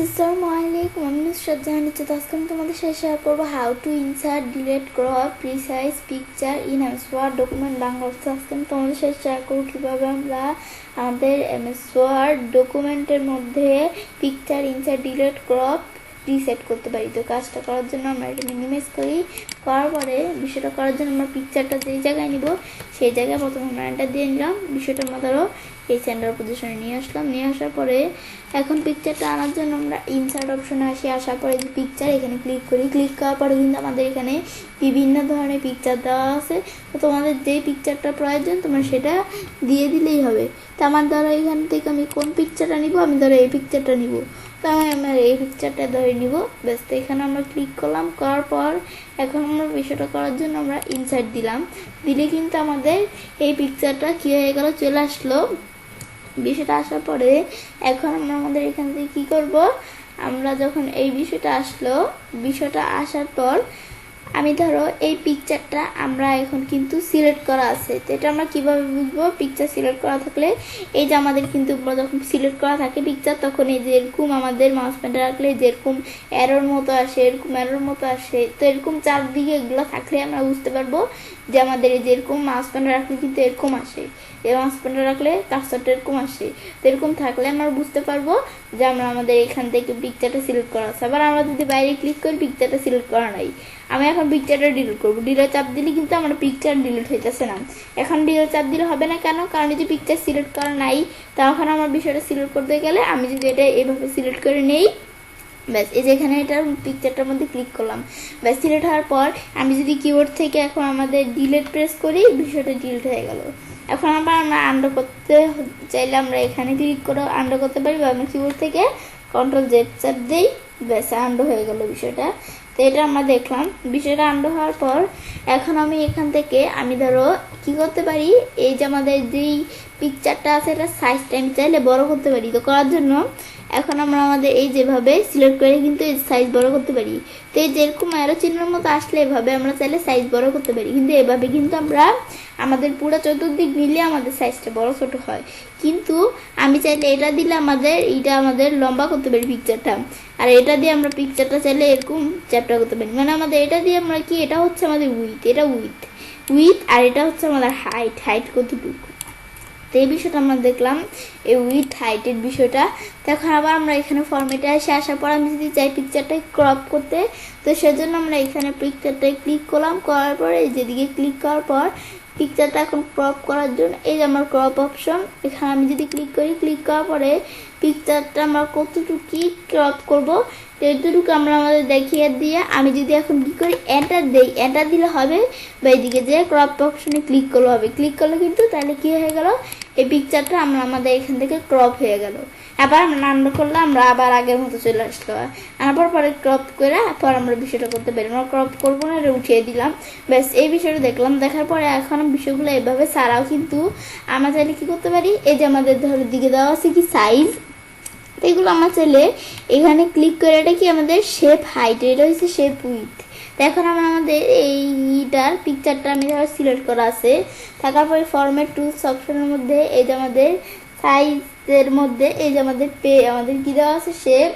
আসসালামু আলাইকুম, আমি নুসরাত জাহান। তো আজকে আমি তোমাদের সাথে শেয়ার করবো how to insert delete crop precise picture in MS Word document Bangla. আজকে আমি তোমাদের সাথে শেয়ার করবো কীভাবে আমরা আমাদের এমএস ওয়ার্ড ডকুমেন্টের মধ্যে picture insert delete crop reset করতে পারি। তো কাজটা করার জন্য আমরা এটা মিনিমাইজ করার পরে বিষয়টা করার জন্য আমরা পিকচারটা যেই জায়গায় নিব সেই জায়গায় প্রথমে আমরা এন্টার দিয়ে নিলাম। বিষয়টার মধ্যেও এই সেন্টার পজিশনে নিয়ে আসলাম। নিয়ে আসার পরে এখন পিকচারটা আনার জন্য আমরা ইনসার্ট অপশনে আসার পরে যে পিকচার এখানে ক্লিক করি। ক্লিক করার পরে কিন্তু আমাদের এখানে বিভিন্ন ধরনের পিকচার দেওয়া আছে। তো তোমাদের যেই পিকচারটা প্রয়োজন তোমরা সেটা দিয়ে দিলেই হবে। তো আমার ধরো এখান থেকে আমি কোন পিকচারটা নিব, আমি ধরো এই পিকচারটা নিব। তো আমি আমার এই পিকচারটা ধরে নিব। ব্যাস, তো এখানে আমরা ক্লিক করলাম। করার পর এখন আমরা বিষয়টা করার জন্য আমরা ইনসার্ট দিলাম। দিলে কিন্তু আমাদের এই পিকচারটা কী হয়ে গেল, চলে আসলো। বিষয়টা আসার পরে এখন আমরা আমাদের এখান থেকে কী করব, আমরা যখন এই বিষয়টা আসলো, বিষয়টা আসার পর আমি ধরো এই পিকচারটা আমরা এখন কিন্তু সিলেক্ট করা আছে। তো এটা আমরা কীভাবে বুঝবো, পিকচার সিলেক্ট করা থাকলে এই যে আমাদের কিন্তু যখন সিলেক্ট করা থাকে পিকচার, তখন এই যে এরকম আমাদের মাউস পয়েন্টার রাখলে যেরকম অ্যারোর মতো আসে, এরকম অ্যারোর মতো আসে। তো এরকম চারদিকে এগুলো থাকলে আমরা বুঝতে পারবো যে আমাদের এই যে এরকম মাউস পয়েন্টার রাখলে কিন্তু এরকম আসে, এই মাউস পয়েন্টার রাখলে কার্সরটা এরকম আসে। তো এরকম থাকলে আমরা বুঝতে পারবো যে আমরা আমাদের এখান থেকে পিকচারটা সিলেক্ট করা আছে। আবার আমরা যদি বাইরে ক্লিক করি পিকচারটা সিলেক্ট করা নাই, আমি এখন পিকচারটা ডিলিট করবো। ডিলিট চাপ দিলে কিন্তু আমার পিকচার ডিলিট হইতেছে না। এখন ডিলিট চাপ দিলে হবে না, কেন? কারণ এই যে পিকচার সিলেক্ট করা নাই। তখন আমার বিষয়টা সিলেক্ট করতে গেলে আমি যদি এটা এইভাবে সিলেক্ট করে নেই, ব্যাস এই যেখানে এটার পিকচারটার মধ্যে ক্লিক করলাম, ব্যাস সিলেক্ট হওয়ার পর আমি যদি কিবোর্ড থেকে এখন আমাদের ডিলিট প্রেস করি, বিষয়টা ডিলিট হয়ে গেল। এখন আবার আমরা আন্ডু করতে চাইলে আমরা এখানে ক্লিক করে আন্ডু করতে পারি, বা আমরা কিবোর্ড থেকে কন্ট্রোল জেড চাপ দিই, ব্যাস আন্ডু হয়ে গেল বিষয়টা। তো এটা আমরা দেখলাম। বিষয়টা আন্ডু হওয়ার পর এখন আমি এখান থেকে আমি ধরো কি করতে পারি, এই যে আমাদের যেই পিকচারটা আছে এটা সাইজটা আমি চাইলে বড় করতে পারি। তো করার জন্য এখন আমরা আমাদের এই যেভাবে সিলেক্ট করে কিন্তু এই সাইজ বড় করতে পারি। তো এই যেরকম অ্যারো চিহ্নের মতো আসলে এভাবে আমরা চাইলে সাইজ বড় করতে পারি, কিন্তু এভাবে কিন্তু আমরা আমাদের পুরো চতুর্দিক মিলে আমাদের সাইজটা বড় ছোট হয়। কিন্তু আমি চাইলে এটা দিলে আমাদের লম্বা করতে পারি পিকচারটা, আর এটা দিয়ে আমরা পিকচারটা চাইলে এরকম চ্যাপটা করতে পারি। মানে আমাদের এটা দিয়ে আমরা কি, এটা হচ্ছে আমাদের উইথ, এটা উইথ আর এটা হচ্ছে আমাদের হাইট কতটুকু। তো এই বিষয়টা আমরা দেখলাম, এই উইথ হাইটের বিষয়টা। তখন আবার আমরা এখানে ফরম্যাটে আসার পর আমি যদি চাই পিকচারটা ক্রপ করতে, তো সেজন্য আমরা এখানে পিকচারটায় ক্লিক করলাম। করার পরে এই যেদিকে ক্লিক করার পর পিকচারটা এখন ক্রপ করার জন্য এই যে আমার ক্রপ অপশন, এখানে আমি যদি ক্লিক করি, ক্লিক করার পরে পিকচারটা আমরা কতটুকু ক্রপ করব এতটুকু আমরা আমাদের দেখিয়ে দিয়ে আমি যদি এখন কী করি, এন্টার দেই, এন্টার দিলে হবে, বা এইদিকে যে ক্রপ অপশনে ক্লিক করলে হবে। ক্লিক করলে কিন্তু তাহলে কী হয়ে গেল, এই পিকচারটা আমাদের এখান থেকে ক্রপ হয়ে গেল। আবার আমরা আন্ডু করলে আমরা আবার আগের মতো চলে আসলো। আনার পরে ক্রপ করে পর আমরা বিষয়টা করতে পারি। আমরা ক্রপ করবো না, এটা উঠিয়ে দিলাম। ব্যাস এই বিষয়টা দেখলাম। দেখার পরে এখন বিষয়গুলো এভাবে ছাড়াও কিন্তু আমরা চাইলে কী করতে পারি, এই যে আমাদের ধরো দিকে দেওয়া আছে কি সাইজ, এগুলো আমরা চাইলে এখানে ক্লিক করে এটা কি আমাদের শেপ হাইট, এটা হচ্ছে শেপ উইথ। তো এখন আমরা আমাদের এইটার পিকচারটা আমি ধরো সিলেক্ট করা আছে, থাকার পরে ফরম্যাট টুলস অপশনের মধ্যে এই যে আমাদের সাইজের মধ্যে এই যে আমাদের আমাদের কী দেওয়া আছে, শেপ,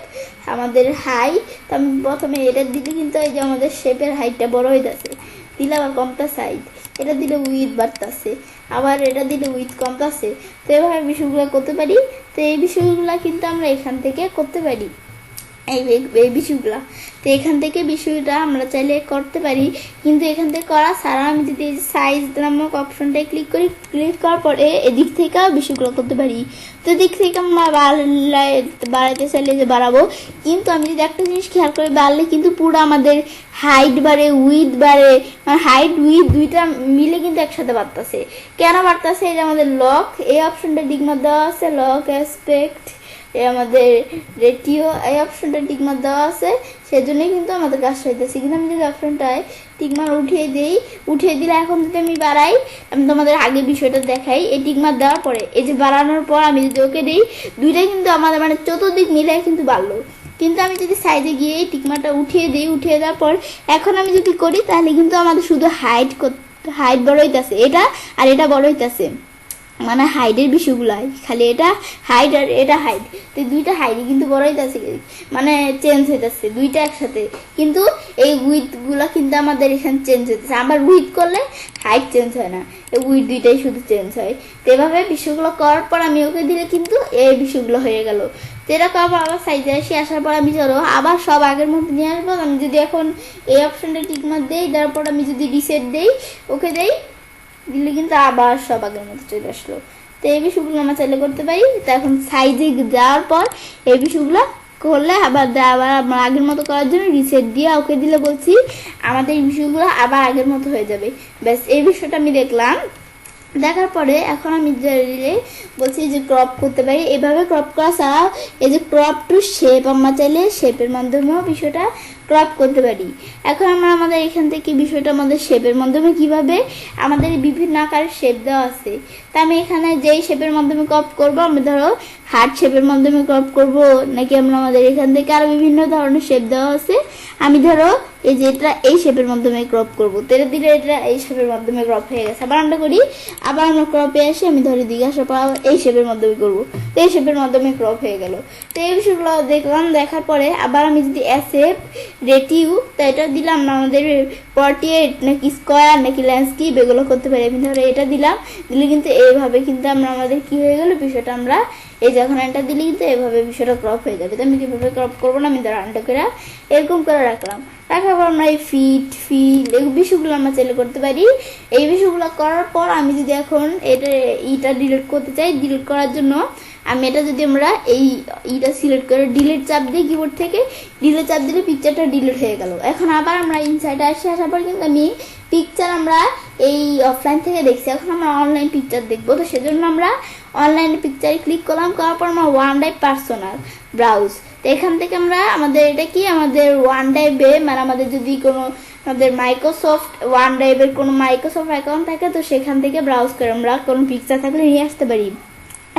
আমাদের হাইট। তো আমি প্রথমে এটা দিলে কিন্তু এই যে আমাদের শেপের হাইটটা বড় হয়ে যাচ্ছে, দিলে আবার কমতা সাইজ, এটা দিলে উইথ বাড়তেছে, আবার এটা দিলে উইথ কমতেছে। তো এভাবে বিষয়গুলো করতে পারি। তো এই বিষয়গুলো কিন্তু আমরা এখান থেকে করতে পারি, এই বিষয়গুলো। তো এখান থেকে বিষয়টা আমরা চাইলে করতে পারি, কিন্তু এখান থেকে করা ছাড়া আমি যদি এই সাইজ নামক অপশনটায় ক্লিক করি, ক্লিক করার পরে এদিক থেকেও বিষয়গুলো করতে পারি। তো এদিক থেকে আমরা বাড়াইতে চাইলে যে বাড়াবো, কিন্তু আমি যদি একটা জিনিস খেয়াল করে, বাড়লে কিন্তু পুরো আমাদের হাইট বাড়ে, উইথ বাড়ে, মানে হাইট উইথ দুইটা মিলে কিন্তু একসাথে বাড়তেছে। কেন বাড়তেছে, এই যে আমাদের লক, এই অপশনটা ডিগমার দেওয়া আছে, লক অ্যাসপেক্ট, আমাদের রেটিও এই অপশনটা টিকমার দেওয়া আছে, সেজন্যই কিন্তু আমাদের কাজ হইতেছে। কিন্তু আমি যদি অপশনটায় টিকমার উঠিয়ে দিলে এখন যদি আমি বাড়াই, আমি তোমাদের আগে বিষয়টা দেখাই। এই টিকমার দেওয়ার পরে এই যে বাড়ানোর পর আমি যদি ওকে দিই, দুইটাই কিন্তু আমাদের মানে চতুর্দিক মিলে কিন্তু বাড়লো। কিন্তু আমি যদি সাইডে গিয়ে এই টিকমারটা উঠিয়ে দেওয়ার পর এখন আমি যদি করি, তাহলে কিন্তু আমাদের শুধু হাইট বড় হইতেছে, এটা আর এটা বড় হইতেছে। মানে হাইডের বিষয়গুলাই খালি এটা হাইড আর এটা হাইড, তো দুইটা হাইডই কিন্তু বড় হইতেছে, মানে চেঞ্জ হইতেছে দুইটা একসাথে, কিন্তু এই উইথগুলা কিন্তু আমাদের এখানে চেঞ্জ হইতেছে। আবার উইথ করলে হাইট চেঞ্জ হয় না, এই উইথ দুইটাই শুধু চেঞ্জ হয়। তো এভাবে বিষয়গুলো করার পর আমি ওকে দিলে কিন্তু এই বিষয়গুলো হয়ে গেল। তো এটা করার পর আবার সাইজে আসার পর আমি ধরো আবার সব আগের মধ্যে নিয়ে আসবো। আমি যদি এখন এই অপশনটা টিকমার্ক দেই, তারপর আমি যদি রিসেট দেই, ওকে দেই, দিলে কিন্তু আবার সব আগের মতো চলে আসলো। তো এই বিষয়গুলো আমরা চাইলে করতে পারি। তো এখন সাইজে যাওয়ার পর এই বিষয়গুলো করলে আবার আমরা আগের মতো করার জন্য রিসেট দিয়ে ওকে দিলে বলছি আমাদের এই বিষয়গুলো আবার আগের মতো হয়ে যাবে। ব্যাস এই বিষয়টা আমি দেখলাম। দেখার পরে এখন আমি বলছি যে ক্রপ করতে পারি। এভাবে ক্রপ করা ছাড়াও এই যে ক্রপ টু শেপ, আমরা চাইলে শেপের মাধ্যমেও বিষয়টা ক্রপ করতে পারি। এখন আমরা আমাদের এখান থেকে বিষয়টা আমাদের শেপের মাধ্যমে কিভাবে আমাদের বিভিন্ন আকারের শেপ দেওয়া আছে, তা আমি এখানে যেই শেপের মাধ্যমে ক্রপ করব, আমরা ধরো হার্ট শেপের মাধ্যমে ক্রপ করব, নাকি আমরা আমাদের এখান থেকে আরো বিভিন্ন ধরনের শেপ দেওয়া আছে, আমি ধরো এই যে এটা এই শেপের মাধ্যমে ক্রপ করবো, তেরে দিলে এটা এই শেপের মাধ্যমে ক্রপ হয়ে গেছে। আবার আমরা করি, আবার আমরা ক্রপে আসি, আমি ধরে দিকে আসার পর এই শেপের মাধ্যমে করবো, তো এই শেপের মাধ্যমে ক্রপ হয়ে গেল। তো এই বিষয়গুলো দেখলাম। দেখার পরে আবার আমি যদি অ্যাসেপ রেটিউ, তো এটা দিলাম আমাদের পোর্ট্রেট নাকি স্কোয়ার নাকি ল্যান্ডস্কেপ এগুলো করতে পারি। আমি ধরো এটা দিলাম, দিলে কিন্তু এইভাবে কিন্তু আমরা আমাদের কি হয়ে গেল বিষয়টা, আমরা এই যখন এটা দিলে কিন্তু এইভাবে বিষয়টা ক্রপ হয়ে যাবে। তো আমি কিভাবে ক্রপ করবো না, আমি ধরো আনটা করে এরকম করে রাখলাম। রাখার পর আমরা এই ফিল এই বিষয়গুলো আমরা চাইলে করতে পারি। এই বিষয়গুলো করার পর আমি যদি এখন এটা ডিলিট করতে চাই, ডিলিট করার জন্য আমি এটা যদি আমরা এইটা সিলেক্ট করে ডিলিট চাপ দিই কিবোর্ড থেকে, ডিলিট চাপ দিলে পিকচারটা ডিলিট হয়ে গেল। এখন আবার আমরা ইনসাইডে আসার পর কিন্তু আমি পিকচার আমরা এই অফলাইন থেকে দেখছি, এখন আমরা অনলাইন পিকচার দেখবো। তো সেজন্য আমরা অনলাইন পিকচারে ক্লিক করলাম, করার পর আমরা OneDrive পার্সোনাল ব্রাউজ, তো এখান থেকে আমরা আমাদের এটা কি আমাদের OneDrive-এ, মানে আমাদের যদি কোনো আমাদের মাইক্রোসফট OneDrive-এর কোনো মাইক্রোসফট অ্যাকাউন্ট থাকে, তো সেখান থেকে ব্রাউজ করে আমরা কোনো পিকচার থাকলে নিয়ে আসতে পারি।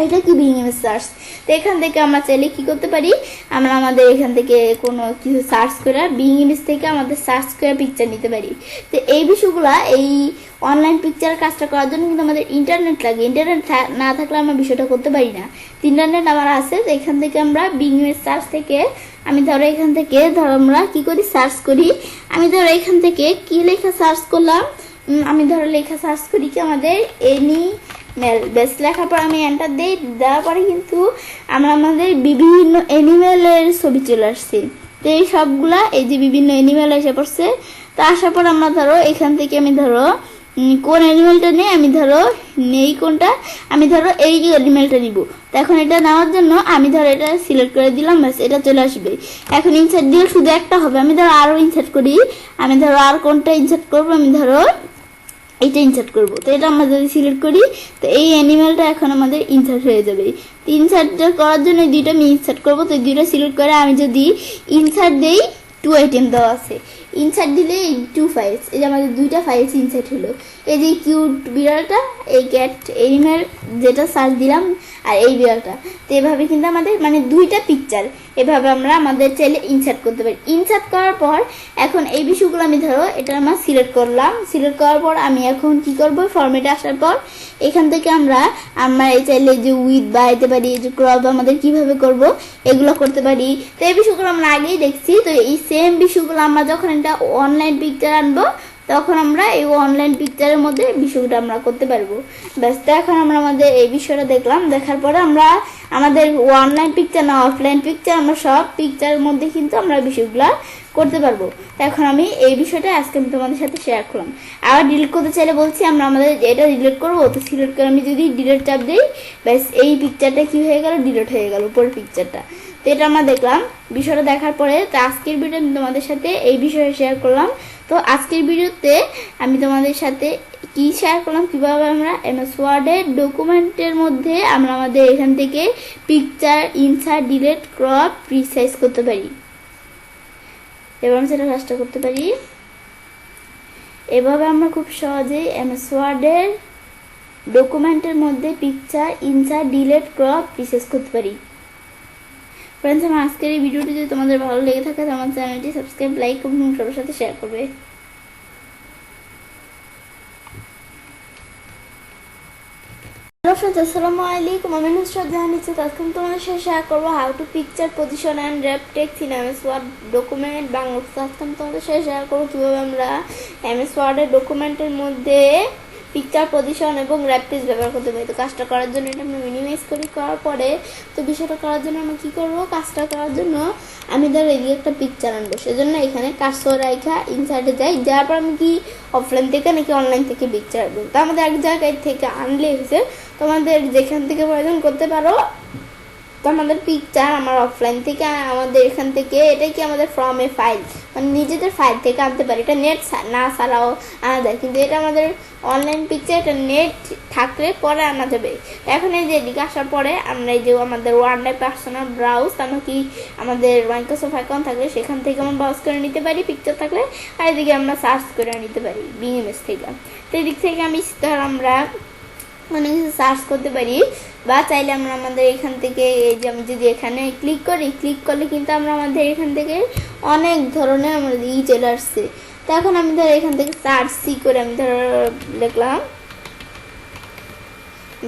এটা কি বিং ইমেজ সার্চ, তো এখান থেকে আমরা চাইলে কি করতে পারি, আমরা আমাদের এখান থেকে কোনো কিছু সার্চ করে বিং ইমেজ থেকে আমাদের সার্চ করে পিকচার নিতে পারি। তো এই বিষয়গুলো এই অনলাইন পিকচার কাজটা করার জন্য কিন্তু আমাদের ইন্টারনেট লাগে, ইন্টারনেট না থাকলে আমরা বিষয়টা করতে পারি না। ইন্টারনেট আমার আছে, তো এখান থেকে আমরা বিং ইমেজ সার্চ থেকে আমি ধরো এখান থেকে ধরো আমরা কি করি সার্চ করি, আমি ধরো এখান থেকে কি লেখা সার্চ করলাম, আমি ধরো লেখা সার্চ করি কি আমাদের এনিমেল, বেশ লেখার পর আমি এন্টার দিই, দেওয়ার পরে কিন্তু আমরা আমাদের বিভিন্ন অ্যানিমেলের ছবি চলে আসছে। তো এই সবগুলা এই যে বিভিন্ন অ্যানিমেল এসে পড়ছে। তো আসার পর আমরা ধরো এখান থেকে আমি ধরো কোন অ্যানিমেলটা নেই, আমি ধরো নেই কোনটা, আমি ধরো এই অ্যানিমেলটা নিব। তো এখন এটা নেওয়ার জন্য আমি ধরো এটা সিলেক্ট করে দিলাম, ব্যাস এটা চলে আসবে। এখন ইনসার্ট দিলে শুধু একটা হবে, আমি ধরো আরও ইনসার্ট করি, আমি ধরো আর কোনটা ইনসার্ট করবো, আমি ধরো এইটা ইনসার্ট করবো। তো এটা আমরা যদি সিলেক্ট করি, তো এই অ্যানিমেলটা এখন আমাদের ইনসার্ট হয়ে যাবে। তো ইনসার্ট করার জন্য দুইটা আমি ইনসার্ট করবো, তো দুইটা সিলেক্ট করে আমি যদি ইনসার্ট দেই 2 আইটেম দেওয়া আছে, ইনসার্ট দিলে এই 2 ফাইলস, এই যে আমাদের দুইটা ফাইলস ইনসার্ট হলো। এই যে কিউট বিড়ালটা, এই ক্যাট এনিমেল যেটা সার্চ দিলাম, আর এই বিড়ালটা। তো এভাবে কিন্তু আমাদের মানে দুইটা পিকচার এভাবে আমরা আমাদের চাইলে ইনসার্ট করতে পারি। ইনসার্ট করার পর এখন এই বিষয়গুলো আমি ধরো এটা আমার সিলেক্ট করলাম, সিলেক্ট করার পর আমি এখন কি করব, ফরম্যাটে আসার পর এখান থেকে আমরা এই চাইলে যে উইথ বাড়াইতে পারি, যে ক্রপ আমাদের কিভাবে করব এগুলো করতে পারি। তো এই বিষয়গুলো আমরা আগেই দেখছি। তো এই সেম বিষয়গুলো আমরা যখন এটা অনলাইন পিকচার আনবো, তখন আমরা এই অনলাইন পিকচারের মধ্যে বিষয়টা আমরা করতে পারবো। ব্যাস, তো এখন আমরা আমাদের এই বিষয়টা দেখলাম। দেখার পরে আমরা আমাদের অনলাইন পিকচার না অফলাইন পিকচার, আমরা সব পিকচারের মধ্যে কিন্তু আমরা বিষয়গুলো করতে পারবো। এখন আমি এই বিষয়টা আজকে আমি তোমাদের সাথে শেয়ার করলাম। আবার ডিলিট করতে চাইলে বলছি আমরা আমাদের এটা ডিলিট করবো, তো সিলেক্ট করে আমি যদি ডিলিট চাপ দিই, ব্যাস এই পিকচারটা কি হয়ে গেল, ডিলিট হয়ে গেল উপরের পিকচারটা। তো এটা আমরা দেখলাম। বিষয়টা দেখার পরে তো আজকের ভিডিও আমি তোমাদের সাথে এই বিষয়ে শেয়ার করলাম। তো আজকের ভিডিওতে আমি তোমাদের সাথে কি শেয়ার করলাম, কিভাবে আমরা MS ওয়ার্ডের ডকুমেন্টের মধ্যে আমরা আমাদের এখান থেকে picture insert delete crop resize করতে পারি, এবার আমরা সেটা কাজটা করতে পারি। এভাবে আমরা খুব সহজেই MS ওয়ার্ডের ডকুমেন্টের মধ্যে picture insert delete crop resize করতে পারি। ফ্রেন্ডস, আমার আজকের এই ভিডিওটি যদি তোমাদের ভালো লেগে থাকে, আমার চ্যানেলটি সাবস্ক্রাইব, লাইক এবং সবার সাথে শেয়ার করবে। হ্যালো দর্শক আসসালামু আলাইকুম, আমি নুসরাত জাহান নিচ্ছি। আজকে আমি তোমাদের সাথে শেয়ার করবো how to picture position and wrap text in MS Word document Bangla. আজকে আমি তোমাদের সাথে শেয়ার করবো কীভাবে আমরা এমএস ওয়ার্ডের ডকুমেন্টের মধ্যে পিকচার পজিশন এবং র্যাপ টেক্সট ব্যবহার করতে পারি। তো কাজটা করার জন্য এটা আমরা মিনিমাইজ করার পরে তো বিষয়টা করার জন্য আমরা কী করবো, কাজটা করার জন্য আমি ধরো এদিকে একটা পিকচার আনবো। সেজন্য এখানে কার্সর রাইখা ইনসাইডে যাই, যাওয়ার পর আমি কি অফলাইন থেকে নাকি অনলাইন থেকে পিকচার আনবো। তো আমাদের এক জায়গায় থেকে আনলে হয়েছে, তোমাদের যেখান থেকে প্রয়োজন করতে পারো। তো আমাদের পিকচার আমার অফলাইন থেকে, আমাদের এখান থেকে এটা কি আমাদের ফ্রম এ ফাইল, মানে নিজেদের ফাইল থেকে আনতে পারি। এটা নেট না ছাড়াও আনা যায়, কিন্তু এটা আমাদের অনলাইন পিকচার, এটা নেট থাকলে পরে আনা যাবে। এখন এই যে এদিকে আসার পরে আমরা এই যে আমাদের ওয়ার্ডে পার্সোনাল ব্রাউজ, আমরা কি আমাদের মাইক্রোসফট অ্যাকাউন্ট থাকলে সেখান থেকে আমরা ব্রাউজ করে নিতে পারি পিকচার থাকলে, আর এদিকে আমরা সার্চ করে নিতে পারি বিং ইমেজ থেকে। তো এদিক থেকে আমরা অনেক কিছু সার্চ করতে পারি, বা চাইলে আমরা আমাদের এখান থেকে এই যে আমি যদি এখানে ক্লিক করলে কিন্তু আমরা আমাদের এখান থেকে অনেক ধরনের আমাদের চলে আসছে। তো এখন আমি ধরো এখান থেকে সার্চ করে আমি ধরো লিখলাম,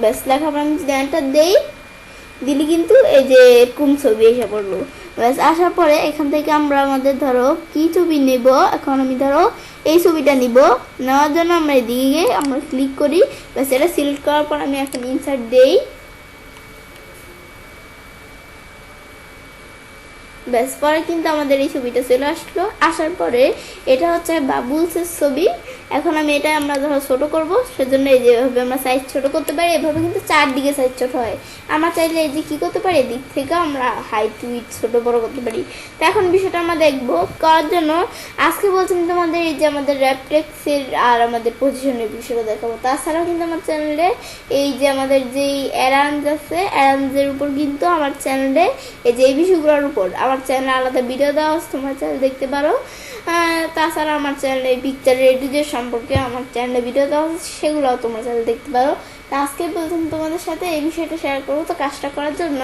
ব্যাস লেখার পর আমি যদি এন্টার দিলে কিন্তু এই যে এরকম ছবি এসে পড়লো। ব্যাস আসার পরে এখান থেকে আমরা আমাদের ধরো কি ছবি নেব, এখন আমি ধরো এই ছবিটা নেওয়ার জন্য আমরা এদিকে আমরা ক্লিক করি। ব্যাস এটা সিলেক্ট করার পর আমি এখন ইনসার্ট দেই। ব্যাস পরে কিন্তু আমাদের এই ছবিটা চলে আসলো। আসার পরে এটা হচ্ছে বাবুলসের ছবি। এখন আমি এটা আমরা ধরো ছোটো করবো, সেজন্য এই যেভাবে আমরা সাইজ ছোটো করতে পারি, এভাবে কিন্তু চারদিকে সাইজ ছোটো হয়। আমরা চাইলে এই যে কী করতে পারি, এদিক থেকে আমরা হাইট উইথ ছোটো বড়ো করতে পারি। তো এখন বিষয়টা আমরা দেখবো করার জন্য আজকে বলছিলাম তোমাদের এই যে আমাদের র্যাপ টেক্সটের আর আমাদের পজিশনের বিষয়টা দেখাবো। তাছাড়াও কিন্তু আমার চ্যানেলে এই যে আমাদের যেই অ্যারাঞ্জ আছে, অ্যারাঞ্জের উপর কিন্তু আমার চ্যানেলে এই যে এই বিষয়গুলোর উপর আমার চ্যানেলে আলাদা ভিডিও দেওয়া আছে, তোমার চ্যানেল দেখতে পারো। তাছাড়া আমার চ্যানেলে পিকচার রেডিজের সম্পর্কে আমার চ্যানেলে ভিডিও দেওয়া আছে, সেগুলোও তোমার চ্যানেলে দেখতে পারো। তা আজকে প্রথম তোমাদের সাথে এই বিষয়টা শেয়ার করবো। তো কাজটা করার জন্য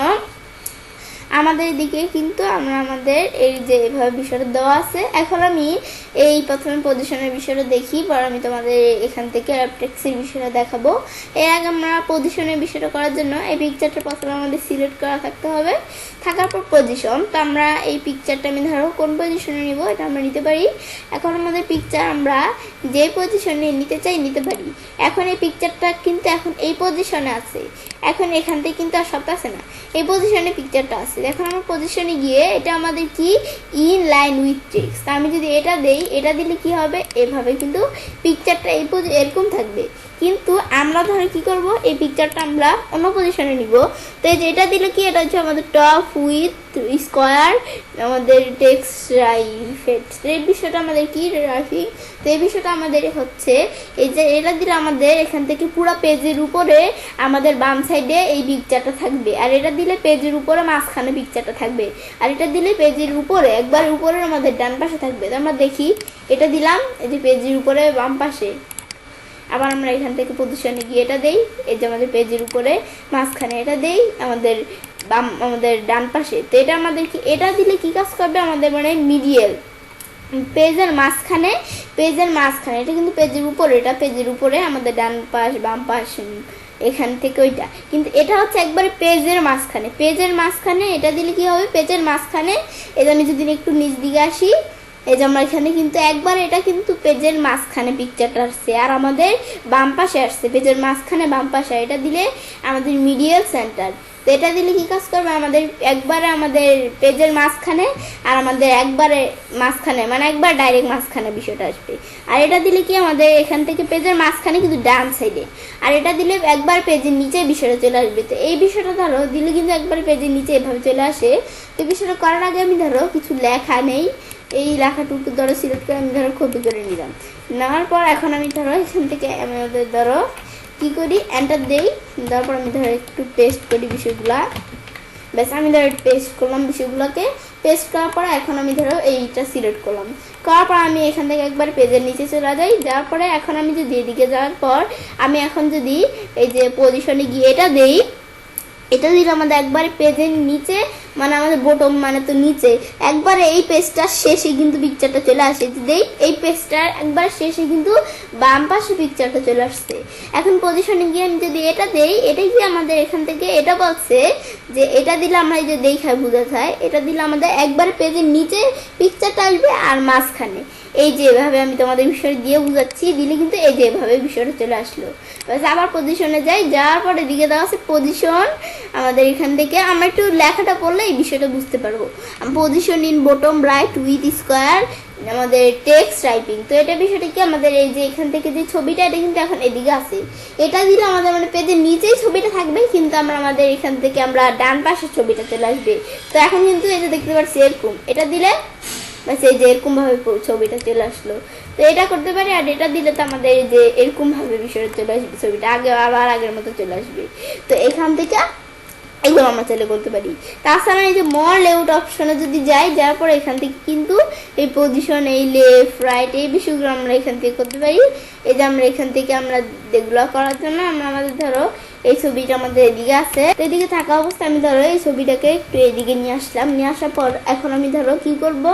আমাদের দিকে কিন্তু আমরা আমাদের এই যে এভাবে বিষয়টা দেওয়া আছে। এখন আমি এই প্রথমে পজিশনের বিষয়টা দেখি, পর আমি তোমাদের এখান থেকে টেক্সটের বিষয়টা দেখাবো। এর আগে আমরা পজিশনের বিষয়টা করার জন্য এই পিকচারটা প্রথমে আমাদের সিলেক্ট করা থাকতে হবে, থাকার পর পজিশন। তো আমরা এই পিকচারটা আমি ধরো কোন পজিশনে নিব এটা আমরা নিতে পারি। এখন আমাদের পিকচার আমরা যে পজিশনে নিতে চাই নিতে পারি। এখন এই পিকচারটা কিন্তু এখন এই পজিশনে আছে, এখন এখান থেকে কিন্তু আর সব আছে না, এই পজিশনে পিকচারটা আছে। এখন আমার পজিশনে গিয়ে এটা আমাদের কি ইন লাইন উইথ টেক্সট, আমি যদি এটা দেই, এটা দিলে কি হবে, এভাবে কিন্তু পিকচারটা এরকম থাকবে। কিন্তু আমরা ধরো কি করব, এই পিকচারটা আমরা অন্য পজিশনে নিব। তো এই যে এটা দিলে কি, এটা হচ্ছে আমাদের টপ উইথ স্কোয়ার আমাদের টেক্সট রাইট, এই বিষয়টা আমাদের কি রাখি। তো এই বিষয়টা আমাদের হচ্ছে এই যে এটা দিলে আমাদের এখান থেকে পুরো পেজের উপরে আমাদের বাম সাইডে এই পিকচারটা থাকবে, আর এটা দিলে পেজের উপরে মাঝখানে পিকচারটা থাকবে, আর এটা দিলে পেজের উপরে একবার উপরে আমাদের ডান পাশে থাকবে। তো আমরা দেখি এটা দিলাম এই যে পেজের উপরে বাম পাশে, আবার আমরা এখান থেকে পজিশনে গিয়ে এটা দেই, এই যে আমাদের পেজের উপরে মাঝখানে এটা দেই আমাদের আমাদের ডান পাশে। তো এটা আমাদের কি, এটা দিলে কি কাজ করবে, আমাদের মানে মিডিয়াল পেজের মাঝখানে এটা কিন্তু পেজের উপরে, এটা পেজের উপরে আমাদের ডান পাশ বাম পাশ এখান থেকে ওইটা, কিন্তু এটা হচ্ছে একবারে পেজের মাঝখানে এটা দিলে কি হবে, পেজের মাঝখানে। এটা আমি যদি একটু নিচ দিকে আসি, এই যে আমরা এখানে কিন্তু একবার এটা কিন্তু পেজের মাঝখানে পিকচারটা আসছে, আর আমাদের বাম পাশে আসছে পেজের মাঝখানে বাম পাশে, এটা দিলে আমাদের মিডিয়াল সেন্টার। তো এটা দিলে কি কাজ করবে, আমাদের একবারে আমাদের পেজের মাঝখানে, আর আমাদের একবারে মাঝখানে মানে একবার ডাইরেক্ট মাঝখানে বিষয়টা আসবে। আর এটা দিলে কি আমাদের এখান থেকে পেজের মাঝখানে কিন্তু ডান সাইডে, আর এটা দিলে একবার পেজের নিচে বিষয়টা চলে আসবে। তো এই বিষয়টা ধরো দিলে কিন্তু একবার পেজের নিচে এভাবে চলে আসে। তো বিষয়টা করার আগে আমি ধরো কিছু লেখা নেই, এই লেখাটুকু ধরো সিলেক্ট করে আমি ধরো কপি করে নিলাম। নেওয়ার পর এখন আমি ধরো এখান থেকে আমাদের ধরো কি করি, এন্টার দেই, তারপর আমি ধরো একটু পেস্ট করি বিষয়গুলা। ব্যাস আমি ধরো পেস্ট করলাম বিষয়গুলোকে, পেস্ট করার পর এখন আমি ধরো এইটা সিলেক্ট করলাম, করার পর আমি এখান থেকে একবার পেজের নিচে চলে যাই। যাওয়ার পরে এখন আমি যদি এদিকে যাওয়ার পর আমি এখন যদি এই যে পজিশনে গিয়ে এটা দেই, এটা দিলে আমাদের একবারে পেজের নিচে মানে আমাদের বটম মানে তো নিচে, একবারে এই পেজটার শেষে কিন্তু পিকচারটা চলে আসে। যদি এই পেজটার একবার শেষে কিন্তু বাম পাশে পিকচারটা চলে আসছে। এখন পজিশনে গিয়ে আমি যদি এটা দেই, এটা কি আমাদের এখান থেকে এটা বলছে যে এটা দিলে আমরা এই যে দেখায় বোঝা যায়, এটা দিলে আমাদের একবার পেজের নিচে পিকচারটা আসবে আর মাঝখানে এই যে এভাবে আমি তোমাদের বিষয়টা দিয়ে বুঝাচ্ছি, দিলে কিন্তু এই যে এভাবে বিষয়টা চলে আসলো। আবার পজিশনে যাই, যাওয়ার পরে দিকে দেওয়া আছে পজিশন। আমাদের এখান থেকে আমরা একটু লেখাটা পড়লে এই বিষয়টা বুঝতে পারবো। Position in bottom right with square আমাদের টেক্সট টাইপিং। তো এটা বিষয়টা কি, আমাদের এই যে এখান থেকে যে ছবিটা এটা কিন্তু এখন এদিকে আছে, এটা দিলে আমাদের মানে পেজের নিচেই ছবিটা থাকবে, কিন্তু আমরা আমাদের এখান থেকে আমরা ডান পাশের ছবিটা চলে আসবে। তো এখন কিন্তু এই যে দেখতে পাচ্ছি এরকম, এটা দিলে বাস এই যে এরকম ভাবে ছবিটা চলে আসলো। তো এটা করতে পারি, আর এটা দিলে তো আমাদের এই যে এরকম ভাবে বিষয়টা চলে আসবে, ছবিটা আগে আবার আগের মতো চলে আসবে। তো এখান থেকে এগুলো আমরা চাইলে করতে পারি। তাছাড়া এই যে মোর লেআউট অপশনে যদি যাই, যাওয়ার পরে এখান থেকে কিন্তু এই পজিশন, এই লেফট রাইট এই বিষয়গুলো আমরা এখান থেকে করতে পারি। এই যে আমরা এখান থেকে আমরা এগুলো করার জন্য আমরা আমাদের ধরো এই ছবিটা আমাদের এদিকে আছে, তো এদিকে থাকা অবস্থায় আমি ধরো এই ছবিটাকে একটু এদিকে নিয়ে আসলাম। নিয়ে আসার পর এখন আমি ধরো কি করব,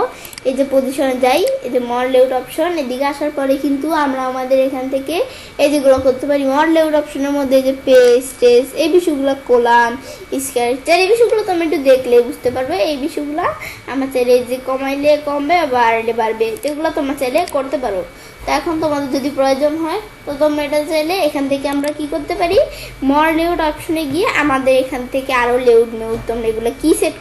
এই যে পজিশনে যাই, এই যে মোর লেআউট অপশন, এদিকে আসার পরে কিন্তু আমরা আমাদের এখান থেকে এই যেগুলো করতে পারি। মোর লেআউট অপশনের মধ্যে এই যে পেজ টেজ এই বিষয়গুলো, কোলাম স্ক্যারেক্টার এই বিষয়গুলো তোমরা একটু দেখলে বুঝতে পারবে। এই বিষয়গুলো আমার চাইলে যে কমাইলে কমবে, বাড়লে বাড়বে, এগুলো তোমরা চাইলে করতে পারো। তো এখন তোমাদের যদি প্রয়োজন হয় তো তোমরা এটা চাইলে এখান থেকে আমরা কি করতে পারি, মোর লেআউট অপশনে গিয়ে আমাদের এখান থেকে আরো লেআউট তোমরা এগুলো কি সেট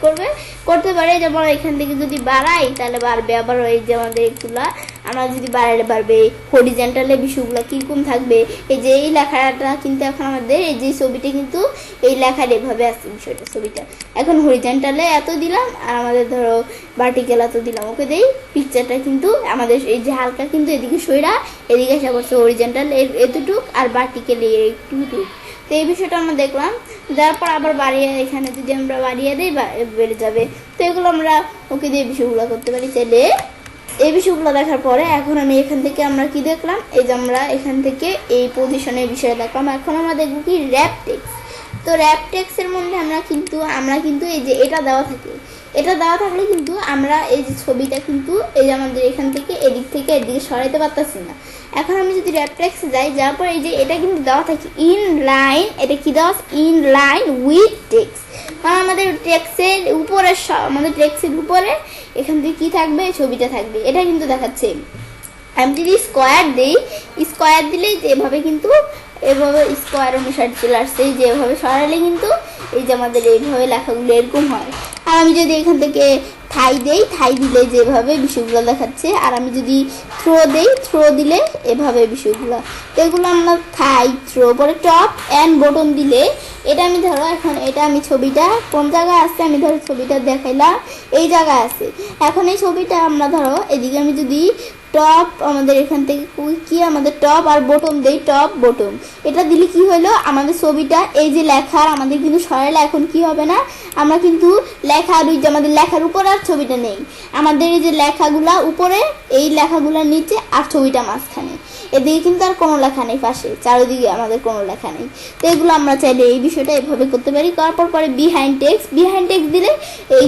করতে পারে। যেমন এখান থেকে যদি বাড়াই তাহলে বাড়বে, আবার এই যে আমাদের এগুলা আমরা যদি বাড়াইলে বাড়বে। হরিজেন্টালে বিষয়গুলো কিরকম থাকবে, এই যে এই লেখাটা কিন্তু এখন আমাদের এই যে ছবিটা কিন্তু এই লেখার এভাবে আছে বিষয়টা, ছবিটা এখন হরিজেন্টালে এত দিলাম, আর আমাদের ধরো ভার্টিক্যাল এত দিলাম, ওকে দেই পিকচারটা কিন্তু আমাদের এই যে হালকা কিন্তু এদিকে সইরা এদিকে এসে পড়ছে হরিজেন্টাল এতটুক, আর ভার্টিক্যাল এইটুক। তো এই বিষয়টা আমরা দেখলাম, তারপর আবার বাড়িয়ে এখানে যদি আমরা বাড়িয়ে দিই বেড়ে যাবে। তো এগুলো আমরা ওকে দিয়ে বিষয়গুলো করতে পারি চাইলে। এই বিষয়গুলো দেখার পরে এখন আমি এখান থেকে আমরা কি দেখলাম, এই যে আমরা এখান থেকে এই পজিশনের বিষয়ে দেখলাম। এখন আমরা দেখবো কি র্যাপ টেক্সট। তো র্যাপ টেক্সটের মধ্যে আমরা কিন্তু এই যে এটা দেওয়া থাকে, এটা দেওয়া থাকলে কিন্তু আমরা এই যে ছবিটা কিন্তু এই যে আমাদের এখান থেকে এদিক থেকে এদিকে সরাইতে পারতেছি না। এখন আমি যদি র্যাপ টেক্সটে যাই, যাওয়ার পর এই যে এটা কিন্তু দেওয়া থাকে ইন লাইন, এটা কি দেওয়া ইন লাইন উইথ টেক্সট, মানে আমাদের টেক্সটের উপরে, আমাদের টেক্সটের উপরে এখান থেকে কি থাকবে, ছবিটা থাকবে, এটা কিন্তু দেখাচ্ছে। আমি যদি স্কোয়ার দিই, স্কোয়ার দিলে এভাবে কিন্তু এভাবে স্কোয়ার অনুসারে চলে আসছে, যে এভাবে সরালে কিন্তু এই যে আমাদের এইভাবে লেখাগুলো এরকম হয়। আর আমি যদি এখান থেকে থাই দেই, থাই দিলে যেভাবে বিষয়গুলো দেখাচ্ছে, আর আমি যদি থ্রো দেই, থ্রো দিলে এভাবে বিষয়গুলো, তো এগুলো আমরা থাই থ্রো পরে টপ অ্যান্ড বটম দিলে, এটা আমি ধরো এখন এটা আমি ছবিটা কোন জায়গায় আছে আমি ধরো ছবিটা দেখাইলাম এই জায়গায় আছে। এখন এই ছবিটা আমরা ধরো এদিকে আমি যদি টপ আমাদের এখান থেকে কি আমাদের টপ আর বটম দেই, টপ বটম, এটা দিলে কি হলো আমাদের ছবিটা এই যে লেখার আমাদের কিন্তু সরাইলে এখন কি হবে না, আমরা কিন্তু লেখার ওই যে আমাদের লেখার উপর আর ছবিটা নেই, আমাদের এই যে লেখাগুলা উপরে, এই লেখাগুলার নিচে, আর ছবিটা মাঝখানে, এদিকে কিন্তু আর কোনো লেখা নেই, পাশে চারিদিকে আমাদের কোনো লেখা নেই। তো এগুলো আমরা চাইলে এই বিষয়টা এভাবে করতে পারি। করার পরে বিহাইন্ড টেক্সট, বিহাইন্ড টেক্সট দিলে এই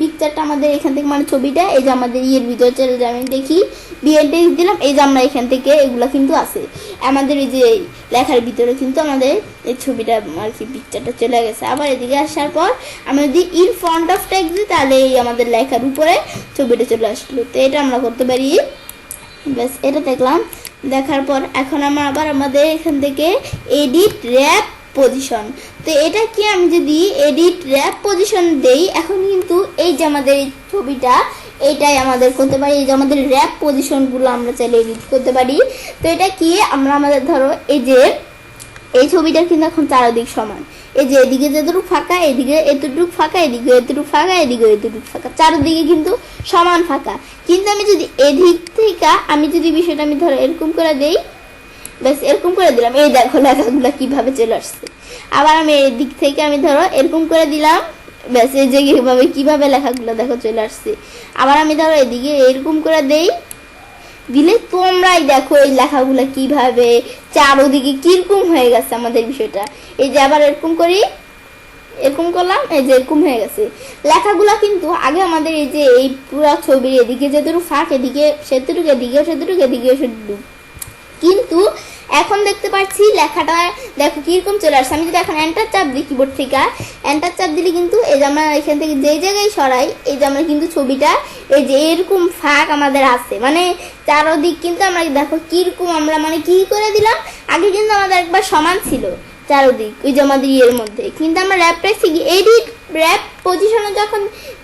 পিকচারটা আমাদের এখান থেকে মানে ছবিটা এই যে আমাদের ইয়ের ভিতরে চলে যায়, আমি দেখি বিহাইন্ড টেক্সট দিলাম, এই যে আমরা এখান থেকে এগুলো কিন্তু আছে আমাদের এই যে লেখার ভিতরে কিন্তু আমাদের এই ছবিটা আর কি পিকচারটা চলে গেছে। আবার এদিকে আসার পর আমি যদি ইন ফ্রন্ট অফ টেক্সট দিই তাহলে এই আমাদের লেখার উপরে ছবিটা চলে আসলো। তো এটা আমরা করতে পারি। ব্যাস এটা দেখলাম, দেখার পর এখন আমরা আবার আমাদের এখান থেকে এডিট র্যাপ পজিশন, তো এটা কি আমি যদি এডিট র্যাপ পজিশন দেই, এখন কিন্তু এই যে আমাদের ছবিটা এইটাই আমাদের করতে পারি, এই যে আমাদের র্যাপ পজিশনগুলো আমরা চাইলে এডিট করতে পারি। তো এটা কি আমরা আমাদের ধরো এই যে এই ছবিটার কিন্তু এখন চারদিক সমান, এই যে এদিকে যতটুকু ফাঁকা, এদিকে এতটুকু ফাঁকা, এদিকে এতটুকু ফাঁকা, এদিকে এতটুকু ফাঁকা, চারদিকে কিন্তু সমান ফাঁকা। কিন্তু আমি যদি এদিক থেকে আমি যদি বিষয়টা আমি ধরো এরকম করে দেই, ব্যাস এরকম করে দিলাম, এই দেখো লেখাগুলো কিভাবে চলে আসছে। আবার আমি এই দিক থেকে আমি ধরো এরকম করে দিলাম, ব্যাস এই যে কিভাবে লেখাগুলো দেখো চলে আসছে। আবার আমি ধরো এদিকে এরকম করে দেই, দিলে তোমরাই দেখো এই লেখাগুলো কিভাবে চারোদিকে কিরকম হয়ে গেছে আমাদের বিষয়টা। এই যে আবার এরকম করি, এরকম করলাম, এই যে এরকম হয়ে গেছে। লেখাগুলা কিন্তু আগে আমাদের এই যে এই পুরো ছবির এদিকে যেটুকু ফাঁক, এদিকে সেতুটুকু, এদিকেও সেতুটুকু, এদিকেও সেতুটুকু, কিন্তু এখন দেখতে পাচ্ছি লেখাটা দেখো কিরকম চলে আসছে। আমি যদি এখন এন্টার চাপ দিই কিবোর্ড থেকে, এন্টার চাপ দিলে কিন্তু এই যে আমরা এখান থেকে যেই জায়গায় সরাই, এই যে আমরা কিন্তু ছবিটা এই যে এরকম ফাঁক আমাদের আছে, মানে চারোদিক কিন্তু আমরা দেখো কিরকম আমরা মানে কি করে দিলাম। আগে কিন্তু আমাদের একবার সমান ছিল চারোদিক ওই যে আমাদের ইয়ের মধ্যে, কিন্তু আমরা র্যাপ প্রেসে এডিট র্যাপ পজিশনে যখন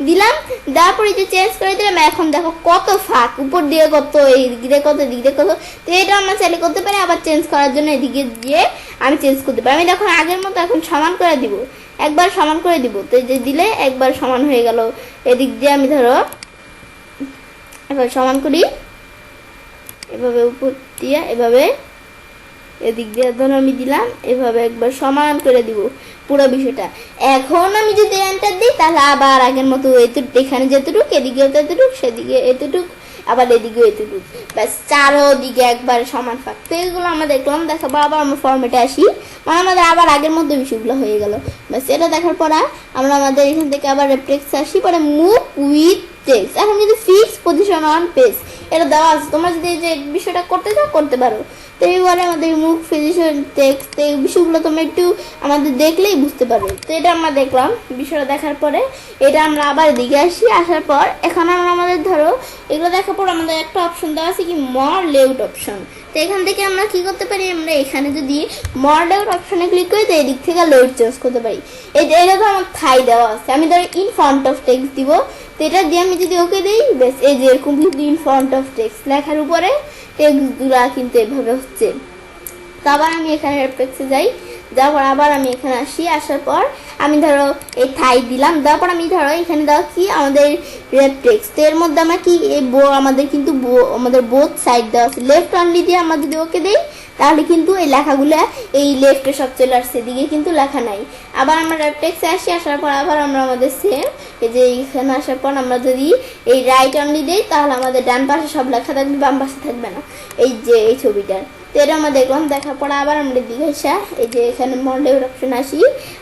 দিলাম, দেওয়ার পরে যে চেঞ্জ করে দিলাম, এখন দেখো কত ফাঁক, উপর দিয়ে কত, এই দিক দিয়ে কত, দিক দিয়ে কত। তো এটা আমরা চাইলে করতে পারি, আবার চেঞ্জ করার জন্য এদিকে দিয়ে আমি চেঞ্জ করতে পারি। আমি দেখো আগের মতো এখন সমান করে দিব, একবার সমান করে দিব। তো যে দিলে একবার সমান হয়ে গেল। এদিক দিয়ে আমি ধরো এবার সমান করি, এভাবে উপর দিয়ে এভাবে এদিক দিয়ে ধরো আমি দিলাম, এভাবে একবার সমান করে দিব পুরো বিষয়টা। এখন আমি যদি এন্টার দিই তাহলে আবার আগের মতো এখানে যেতটুক, এদিকে এতটুক, সেদিকে এতটুক, আবার এদিকেও এতটুক, ব্যাস চারোদিকে একবার সমান ফাঁক। তো এগুলো আমরা দেখলাম, দেখাবো আবার আমরা ফর্মেটে আসি, মানে আমাদের আবার আগের মতো বিষয়গুলো হয়ে গেল। ব্যাস এটা দেখার পর আমরা আমাদের এখান থেকে আবার টেক্সট আসি, পরে মুভ উইথ টেক্সট। এখন যদি ফিক্স পজিশন অন পেজ এটা দেওয়া আছে, তোমরা যদি এই যে বিষয়টা করতে চাও করতে পারো। তো এইবারে আমাদের মুভ পজিশন টেক্সট এই বিষয়গুলো তোমরা একটু আমাদের দেখলেই বুঝতে পারবে। তো এটা আমরা দেখলাম, বিষয়টা দেখার পরে এটা আমরা আবার এদিকে আসি, আসার পর এখন আমরা আমাদের ধরো এগুলো দেখার পর আমাদের একটা অপশন দেওয়া আছে কি মর লেআউট অপশন। তো এখান থেকে আমরা কি করতে পারি, আমরা এখানে যদি মর লেআউট অপশনে ক্লিক করি তো এদিক থেকে লেআউট চেঞ্জ করতে পারি। এই যে এটা তো আমার থাই দেওয়া আছে, আমি ধরো ইন ফ্রন্ট অফ টেক্সট দিব। তো এটা দিয়ে আমি যদি ওকে দিই, বেশ এই যে এরকম কিন্তু ইন ফ্রন্ট অফ টেক্সট লেখার উপরে টেক্সটগুলা কিন্তু এভাবে হচ্ছে। তো আবার আমি এখানে টেক্সটে যাই, যাওয়ার পর আবার আমি এখানে আসি, আসার পর আমি ধরো এই থাই দিলাম, দেওয়ার পর আমি ধরো এখানে দাও কি আমাদের রেড টেক্সট। তো এর মধ্যে আমরা কি এই আমাদের কিন্তু আমাদের বোথ সাইড দেওয়া আছে, লেফট অনলি দিয়ে আমরা যদি ওকে দিই তাহলে কিন্তু এই লেখাগুলো এই লেফটে সব চলে আসছে, দিকে কিন্তু লেখা নাই। আবার আমরা রেড টেক্সটে আসি, আসার পর আবার আমরা আমাদের সেম এই যে এখানে আসার পর আমরা যদি এই রাইট অনলি দিই তাহলে আমাদের ডান পাশে সব লেখা থাকবে, বাম পাশে থাকবে না, এই যে এই ছবিটার। তো এটা আমরা দেখলাম, দেখার পর আবার আমরা দিকে আসা এই যে এখানে মডেল অপশন আসি,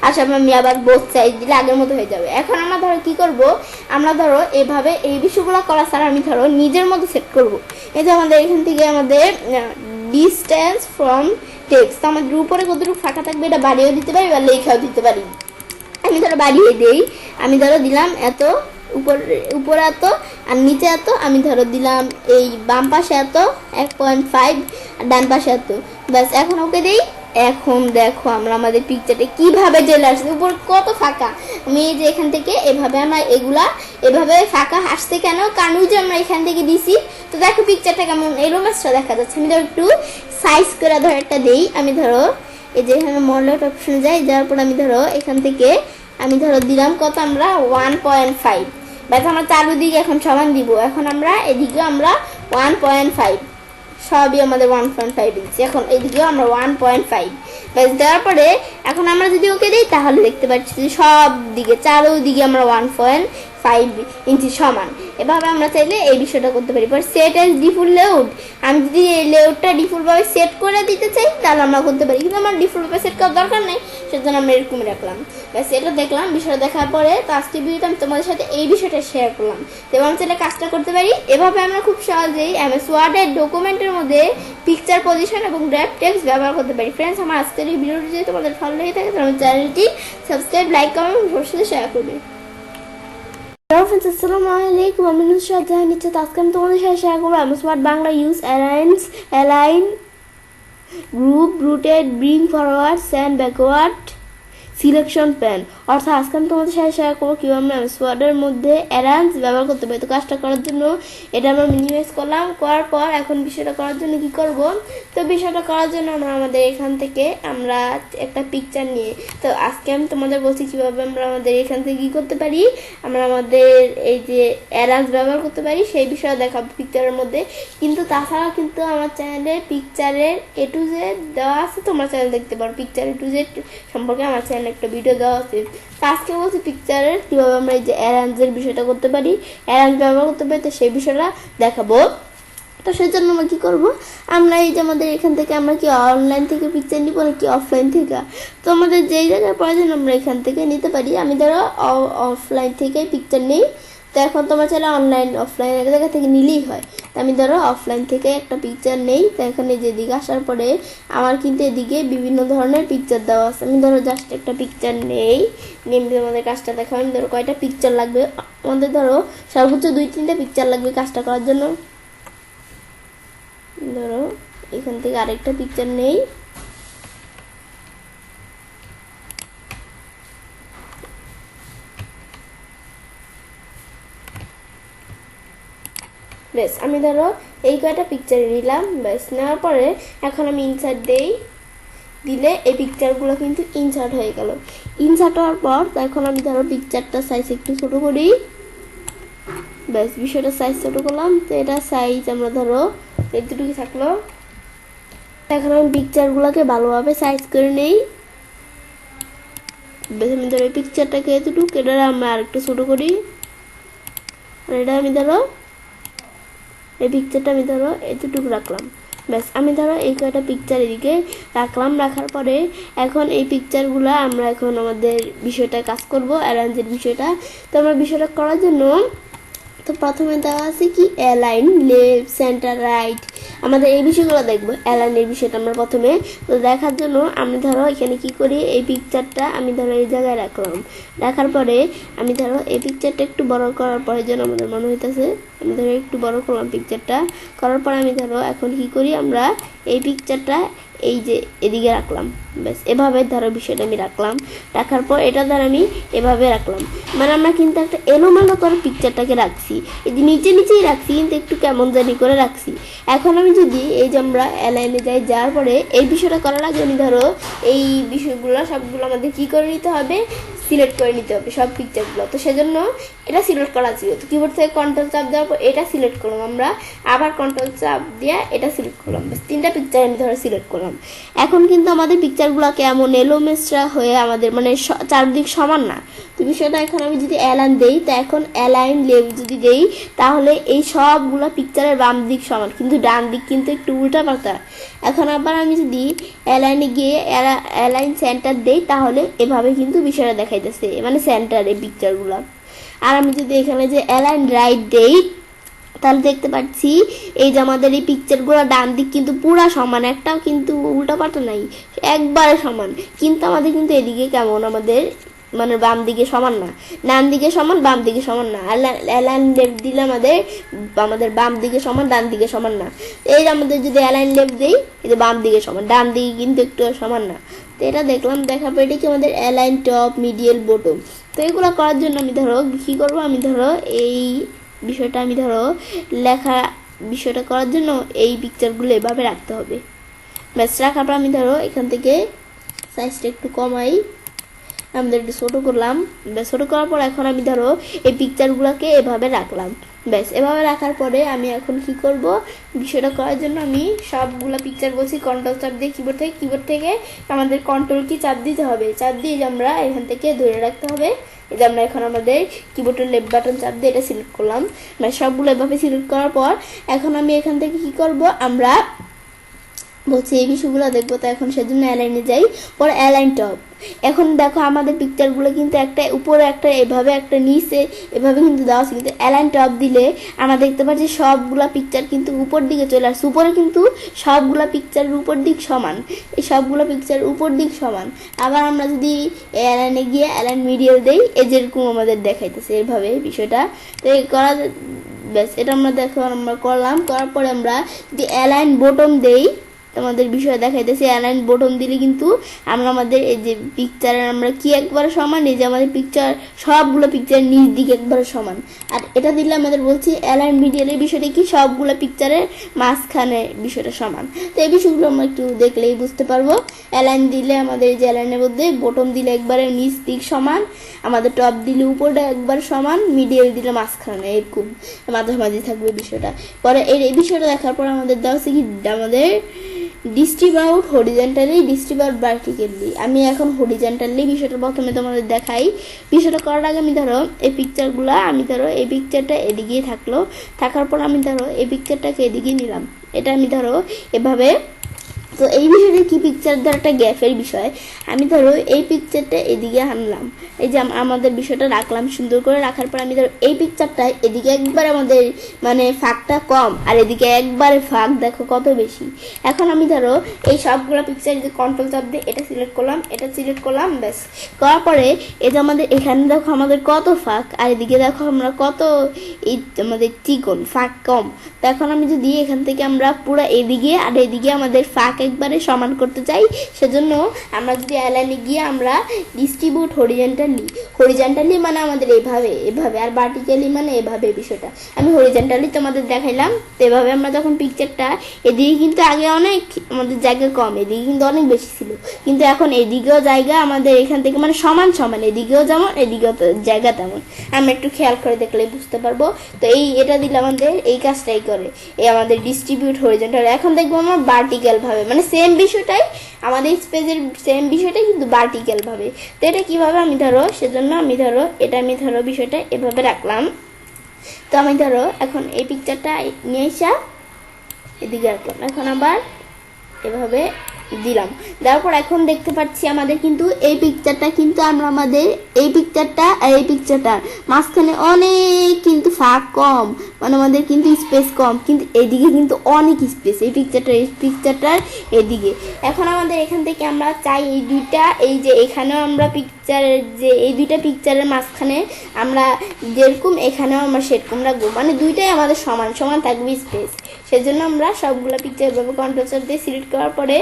আসার পর আমি আবার বোথ সাইড দিলে আগের মতো হয়ে যাবে। এখন আমরা ধরো কি করব, আমরা ধরো এভাবে এই বিষয়গুলো করা ছাড়া আমি ধরো নিজের মতো সেট করব। এই যে আমাদের এখান থেকে আমাদের ডিস্টেন্স ফ্রম টেক্সট, আমাদের উপরে কতটুকু ফাঁকা থাকবে এটা বাড়িয়েও দিতে পারি বা লেখাও দিতে পারি। আমি ধরো বাড়িয়ে দেই, আমি ধরো দিলাম এত, উপরে এত আর নিচে এত, আমি ধরো দিলাম এই বাম পাশে এত 1.5 আর ডান পাশে এত, ব্যাস এখন ওকে দেই। এখন দেখো আমরা আমাদের পিকচারটা কিভাবে চলে আসছে, উপর কত ফাঁকা। আমি এই যে এখান থেকে এভাবে আমরা এগুলা এভাবে ফাঁকা আসছে কেন, কারণ ওই যে আমরা এখান থেকে দিছি। তো দেখো পিকচারটা কেমন এরোমাসটা দেখা যাচ্ছে। আমি ধরো একটু সাইজ করে ধরো একটা দেই, আমি ধরো এই যে এখানে মডেল অপশনে যাই, যাওয়ার পর আমি ধরো এখান থেকে আমি ধরো দিলাম কত আমরা 1.5, ব্যাস আমরা চারদিকে এখন সমান দিব। এখন আমরা এদিকে আমরা 1.5 সবই আমাদের 1.5 ইঞ্চি, এখন এদিকেও আমরা 1.5 ব্যাস দেওয়ার পরে এখন আমরা যদি ওকে দিই তাহলে দেখতে পাচ্ছি যে সব দিকে চারোদিকে আমরা 1.5 ইঞ্চি সমান। এভাবে আমরা চাইলে এই বিষয়টা করতে পারি। পর সেট এজ ডিফল্ট লেআউট, আমি যদি এই লেআউটটা ডিফল্টভাবে সেট করে দিতে চাই তাহলে আমরা করতে পারি, কিন্তু আমার ডিফল্টভাবে সেট করার দরকার নেই, সেজন্য আমরা এরকম রাখলাম। ব্যাস এটা দেখলাম, বিষয়টা দেখার পরে তো আজকে ভিডিওতে আমি তোমাদের সাথে এই বিষয়টা শেয়ার করলাম। তো আমরা চাইলে কাজটা করতে পারি। এভাবে আমরা খুব সহজেই এমএস ওয়ার্ডের ডকুমেন্টের মধ্যে পিকচার পজিশন এবং র্যাপ টেক্সট ব্যবহার করতে পারি। ফ্রেন্ডস, আমার আজকের এই ভিডিওটি যদি তোমাদের ভালো লেগে থাকে তাহলে আমার চ্যানেলটি সাবস্ক্রাইব, লাইক, কমেন্ট এবং সবার সাথে শেয়ার করবে। হ্যালো ফ্রেন্ডস, আসসালামু আলাইকুম। আমি নুসরাত জাহান নিচ্ছে। আজকে আমি তোমাদের সাথে শেয়ার করবো MS Word Bangla use align group rotate bring forward send backward selection pane, অর্থাৎ আজকে আমি তোমাদের সাথে শেয়ার করবো কীভাবে আমরা এমএস ওয়ার্ডের মধ্যে অ্যারেঞ্জ ব্যবহার করতে পারি। তো কাজটা করার জন্য এটা আমরা মিনিমাইজ করলাম, করার পর এখন বিষয়টা করার জন্য কি করব, তো বিষয়টা করার জন্য আমরা আমাদের এখান থেকে আমরা একটা পিকচার নিয়ে, তো আজকে আমি তোমাদের বলছি কীভাবে আমরা আমাদের এখান থেকে কী করতে পারি, আমরা আমাদের এই যে অ্যারেঞ্জ ব্যবহার করতে পারি সেই বিষয়ে দেখাবো পিকচারের মধ্যে। কিন্তু তাছাড়াও কিন্তু আমার চ্যানেলে পিকচারের A to Z দেওয়া আছে, তোমরা চ্যানেল দেখতে পারো পিকচার A to Z সম্পর্কে আমার চ্যানেল একটা ভিডিও দেওয়া আছে। তো আজকে বলছি পিকচারের কীভাবে আমরা এই যে অ্যারেঞ্জের বিষয়টা করতে পারি, অ্যারেঞ্জ ব্যবহার করতে পারি, তো সেই বিষয়টা দেখাবো। তো সেজন্য আমরা কি করব, আমরা এই যে আমাদের এখান থেকে আমরা কি অনলাইন থেকে পিকচার নিব নাকি অফলাইন থেকে, তো আমাদের যেই জায়গায় প্রয়োজন আমরা এখান থেকে নিতে পারি। আমি ধরো অফলাইন থেকে পিকচার নেই, তো এখন তোমার চাইলে অনলাইন অফলাইন এক জায়গা থেকে নিলেই হয়। তো আমি ধরো অফলাইন থেকে একটা পিকচার নেই, তো এখানে যেদিকে আসার পরে আমার কিন্তু এদিকে বিভিন্ন ধরনের পিকচার দেওয়া আছে। আমি ধরো জাস্ট একটা পিকচার নেই, নিয়ে আমাদের কাজটা দেখো। আমি ধরো কয়টা পিকচার লাগবে, আমাদের ধরো সর্বোচ্চ 2-3টা পিকচার লাগবে কাজটা করার জন্য। ধরো এখান থেকে আরেকটা পিকচার নেই, বেশ আমি ধরো এই কয়টা পিকচার নিলাম। বেশ নেওয়ার পরে এখন আমি ইনসার্ট দেই, দিলে এই পিকচারগুলো কিন্তু ইনসার্ট হয়ে গেল। ইনসার্ট হওয়ার পর এখন আমি ধরো পিকচারটা সাইজ একটু ছোট করি, ব্যাস বিষয়টা সাইজ ছোট করলাম। তো এটা সাইজ আমরা ধরো এতটুকু থাকলো। এখন আমি পিকচারগুলোকে ভালোভাবে সাইজ করে নেই। বেশ আমি ধরো এই পিকচারটাকে এতটুকু, এটা আমরা আরেকটু ছোট করি। আর এটা আমি ধরো এই পিকচারটা আমি ধরো এতটুকু রাখলাম। ব্যাস আমি ধরো এই কয়টা পিকচার এদিকে রাখলাম। রাখার পরে এখন এই পিকচারগুলো আমরা এখন আমাদের বিষয়টা কাজ করব, অ্যারেঞ্জের বিষয়টা। তো আমরা বিষয়টা করার জন্য তো প্রথমে দেওয়া আছে কি অ্যালাইন, লেফট, সেন্টার, রাইট, আমাদের এই বিষয়গুলো দেখবো। অ্যালাইনের বিষয়টা আমরা প্রথমে তো দেখার জন্য আমি ধরো এখানে কি করি, এই পিকচারটা আমি ধরো এই জায়গায় রাখলাম। রাখার পরে আমি ধরো এই পিকচারটা একটু বড় করার প্রয়োজন আমাদের মনে হইতেছে, আমি ধরো একটু বড় করলাম পিকচারটা। করার পর আমি ধরো এখন কি করি, আমরা এই পিকচারটা এই যে এদিকে রাখলাম। ব্যাস এভাবে ধরো বিষয়টা আমি রাখলাম। রাখার পর এটা ধর আমি এভাবে রাখলাম, মানে আমরা কিন্তু একটা এলোমেলো করে পিকচারটাকে রাখছি, এই যে নিচে নিচেই রাখছি কিন্তু একটু কেমন জানি করে রাখছি। এখন আমি যদি এই যে আমরা অ্যালাইনে যাই, যাওয়ার পরে এই বিষয়টা করার আগে আমি ধরো এই বিষয়গুলো সবগুলো আমাদের কি করে নিতে হবে, সিলেক্ট করে নিতে হবে সব পিকচারগুলো। তো সেজন্য এটা সিলেক্ট করা ছিল, তো কিবোর্ড থেকে কন্ট্রোল চাপ দেওয়ার পর এটা সিলেক্ট করলাম, আমরা আবার কন্ট্রোল চাপ দিয়ে এটা সিলেক্ট করলাম। বেশ 3টা পিকচার আমি ধরো সিলেক্ট করলাম। এখন কিন্তু আমাদের পিকচারগুলো কেমন এলোমেশরা হয়ে আমাদের মানে চারদিক সমান না। তো বিষয়টা এখন আমি যদি অ্যালাইন দেই, তো এখন অ্যালাইন লেফট যদি দেই তাহলে এই সবগুলো পিকচারের বাম দিক সমান, কিন্তু ডান দিক কিন্তু একটু উল্টা পাল্টা। এখন আবার আমি যদি অ্যালাইনে গিয়ে অ্যালাইন সেন্টার দেই তাহলে এভাবে কিন্তু বিষয়টা দেখাইতেছে, মানে সেন্টারে পিকচারগুলো। আর আমি যদি এখানে যে অ্যালাইন রাইট দেই তাহলে দেখতে পাচ্ছি এই যে আমাদের এই পিকচারগুলো ডান দিক কিন্তু পুরা সমান, একটাও কিন্তু উল্টাপাল্টা নাই, একবারে সমান। কিন্তু আমাদের কিন্তু এদিকে কেমন আমাদের মানে বাম দিকে সমান না, ডান দিকে সমান বাম দিকে সমান না। অ্যালাইন লেফট দিলে আমাদের বাম দিকে সমান ডান দিকে সমান না। এই যে আমাদের যদি অ্যালাইন লেফট দিই, এই যে বাম দিকে সমান, ডান দিকে কিন্তু একটু সমান না। তো এটা দেখলাম, দেখার পর এটা কি আমাদের অ্যালাইন টপ, মিডিয়াল, বটম। তো এগুলো করার জন্য আমি ধরো কি করবো, আমি ধরো এই বিষয়টা আমি ধরো লেখা বিষয়টা করার জন্য এই পিকচারগুলো এভাবে রাখতে হবে। ব্যাস রাখার পর আমি ধরো এখান থেকে সাইজটা একটু কমাই, আমাদের একটু ছোটো করলাম। ব্যাস ছোটো করার পর এখন আমি ধরো এই পিকচারগুলোকে এভাবে রাখলাম। ব্যাস এভাবে রাখার পরে আমি এখন কি করব, বিষয়টা করার জন্য আমি সবগুলো পিকচার বলছি কন্ট্রোল চাপ দিয়ে কিবোর্ড থেকে আমাদের কন্ট্রোল কি চাপ দিতে হবে, চাপ দিয়ে আমরা এখান থেকে ধরে রাখতে হবে। এই যে আমরা এখন আমাদের কিবোর্ডের লেফট বাটন চাপ দিয়ে এটা সিলেক্ট করলাম। মানে সবগুলো এভাবে সিলেক্ট করার পর এখন আমি এখান থেকে কি করব, আমরা বলছি এই বিষয়গুলো দেখবো। তো এখন সেজন্য অ্যালাইনে যাই, পরে অ্যালাইন টপ। এখন দেখো আমাদের পিকচারগুলো কিন্তু একটা উপরে একটা এভাবে একটা নিচে এভাবে কিন্তু দেওয়া আছে, কিন্তু অ্যালাইন টপ দিলে আমরা দেখতে পাচ্ছি সবগুলা পিকচার কিন্তু উপর দিকে চলে আসছে। উপরে কিন্তু সবগুলা পিকচারের উপর দিক সমান, এই সবগুলো পিকচার উপর দিক সমান। আবার আমরা যদি অ্যালাইনে গিয়ে অ্যালাইন মিডিয়াল দেই, এই যেরকম আমাদের দেখাইতেছে এভাবে বিষয়টা। তো এই করা ব্যাস এটা আমরা দেখো আমরা করলাম। করার পরে আমরা যদি অ্যালাইন বটম দেই, আমাদের বিষয় দেখাইতেছে অ্যালাইন বটম দিলে কিন্তু আমরা আমাদের এই যে পিকচারের আমরা কি একবারে সমান, এই যে আমাদের পিকচার সবগুলো পিকচারের নিচ দিকে একবারে সমান। আর এটা দিলে আমাদের বলছি অ্যালাইন মিডিয়ালের বিষয়টা কি সবগুলো পিকচারের মাঝখানে বিষয়টা সমান। তো এই বিষয়গুলো আমরা একটু দেখলেই বুঝতে পারবো। অ্যালাইন দিলে আমাদের এই যে অ্যালাইনের মধ্যে বটম দিলে একবারে নিচ দিক সমান, আমাদের টপ দিলে উপরটা একবার সমান, মিডিয়াল দিলে মাঝখানে এরকম মাঝামাঝি থাকবে বিষয়টা। পরে এই বিষয়টা দেখার পর আমাদের দেওয়া হচ্ছে কি আমাদের ডিস্ট্রিবিউট হরিজন্টালি, ডিস্ট্রিবিউট ভার্টিক্যালি। আমি এখন হরিজন্টালি বিষয়টা প্রথমে তোমাদের দেখাই। বিষয়টা করার আগে আমি ধরো এই পিকচারগুলো, আমি ধরো এই পিকচারটা এদিকেই থাকলো, থাকার পর আমি ধরো এই পিকচারটাকে এদিকে নিলাম, এটা আমি ধরো এভাবে। তো এই বিষয়টা কি, পিকচার ধর একটা গ্যাপের বিষয়, আমি ধরো এই পিকচারটা এদিকে আনলাম, এই যে আমাদের বিষয়টা রাখলাম সুন্দর করে, রাখার পর আমি ধরো এই পিকচারটা এদিকে একবার আমাদের মানে ফাঁকটা কম, আর এদিকে একবারে ফাঁক দেখো কত বেশি। এখন আমি ধরো এই সবগুলো পিকচার যে কন্ট্রোল চাপ দিয়ে এটা সিলেক্ট করলাম, এটা সিলেক্ট করলাম, ব্যাস করার পরে এই যে আমাদের এখানে দেখো আমাদের কত ফাঁক, আর এদিকে দেখো আমরা কত এই আমাদের চিকন ফাঁক কম। তো এখন আমি যদি এখান থেকে আমরা পুরো এদিকে আর এদিকে আমাদের ফাঁক একবারে সমান করতে চাই, সেজন্য আমরা যদি অ্যালাইনে গিয়ে আমরা ডিস্ট্রিবিউট হরিজন্টালি মানে আমাদের এভাবে এভাবে, আর ভার্টিক্যালি মানে এভাবে। বিষয়টা আমি হরিজন্টালি তোমাদের দেখাইলাম। তো এভাবে আমরা যখন পিকচারটা এদিকে কিন্তু আগে অনেক আমাদের জায়গা কম, এদিকে কিন্তু অনেক বেশি ছিল, কিন্তু এখন এদিকেও জায়গা আমাদের এখান থেকে মানে সমান সমান, এদিকেও যেমন এদিকেও জায়গা তেমন। আমরা একটু খেয়াল করে দেখলে বুঝতে পারবো। তো এটা দিলে আমাদের এই কাজটাই করে, এই আমাদের ডিস্ট্রিবিউট হরিজন্টাল। এখন দেখবো আমরা ভার্টিক্যাল ভাবে, মানে সেম বিষয়টাই আমাদের স্পেসের সেম বিষয়টাই কিন্তু ভার্টিক্যাল ভাবে। তো এটা কিভাবে, আমি ধরো সেজন্য আমি ধরো এটা আমি ধরো বিষয়টা এভাবে রাখলাম। তো আমি ধরো এখন এই পিকচারটা নিয়ে এসে এদিকে রাখলাম, এখন আবার এভাবে দিলাম, দেওয়ার পর এখন দেখতে পাচ্ছি আমাদের কিন্তু এই পিকচারটা কিন্তু আমরা আমাদের এই পিকচারটা আর এই পিকচারটার মাঝখানে অনেক কিন্তু ফাঁক কম, মানে আমাদের কিন্তু স্পেস কম, কিন্তু এদিকে কিন্তু অনেক স্পেস এই পিকচারটার এদিকে। এখন আমাদের এখান থেকে আমরা চাই এই দুইটা, এই যে এখানেও আমরা পিকচারের যে এই দুইটা পিকচারের মাঝখানে আমরা যেরকম এখানেও আমরা সেরকম রাখবো, মানে দুইটাই আমাদের সমান সমান থাকবে স্পেস। সেজন্য আমরা সবগুলো পিকচার ভাবে কন্ট্রোল চাপ দিয়ে সিলেক্ট করার পরে